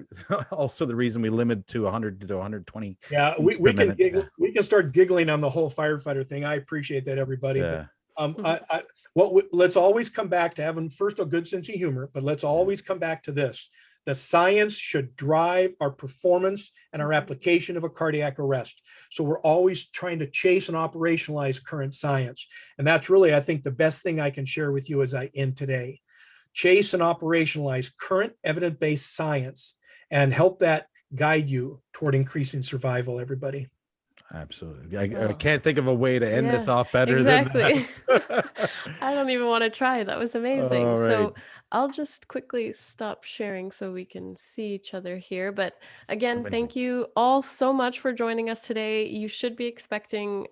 also the reason we limit to 100 to 120. Yeah, we can giggle, we can start giggling on the whole firefighter thing. I appreciate that, everybody. Yeah. But let's always come back to having first a good sense of humor, but let's always come back to this. The science should drive our performance and our application of a cardiac arrest. So we're always trying to chase and operationalize current science. And that's really, I think, the best thing I can share with you as I end today. Chase and operationalize current evidence-based science and help that guide you toward increasing survival, everybody. Absolutely. I Well, can't think of a way to end this yeah, off better exactly. than that. I don't even want to try. That was amazing. All right. So I'll just quickly stop sharing so we can see each other here. But again, Amazing. thank you all so much for joining us today. You should be expecting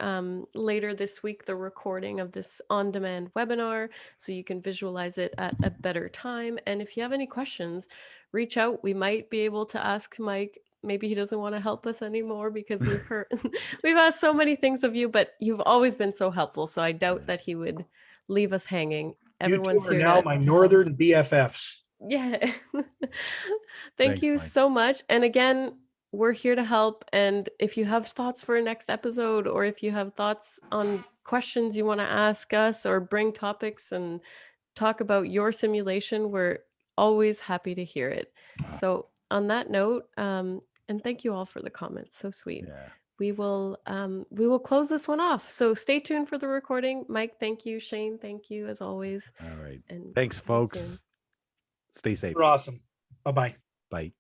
later this week the recording of this on-demand webinar so you can visualize it at a better time. And if you have any questions, reach out. We might be able to ask Mike. Maybe he doesn't want to help us anymore because we've heard we've asked so many things of you, but you've always been so helpful. So I doubt that he would leave us hanging. You Everyone's two are here now to my help. northern BFFs. Yeah. Thank Thanks, you Mike. so much. And again, we're here to help. And if you have thoughts for a next episode, or if you have thoughts on questions you want to ask us or bring topics and talk about your simulation, we're always happy to hear it. So on that note, and thank you all for the comments. So sweet. Yeah. We will close this one off. So stay tuned for the recording. Mike, thank you. Shane, thank you as always. All right. And Thanks, see you soon. folks. Stay safe. You're awesome. Bye-bye. Bye.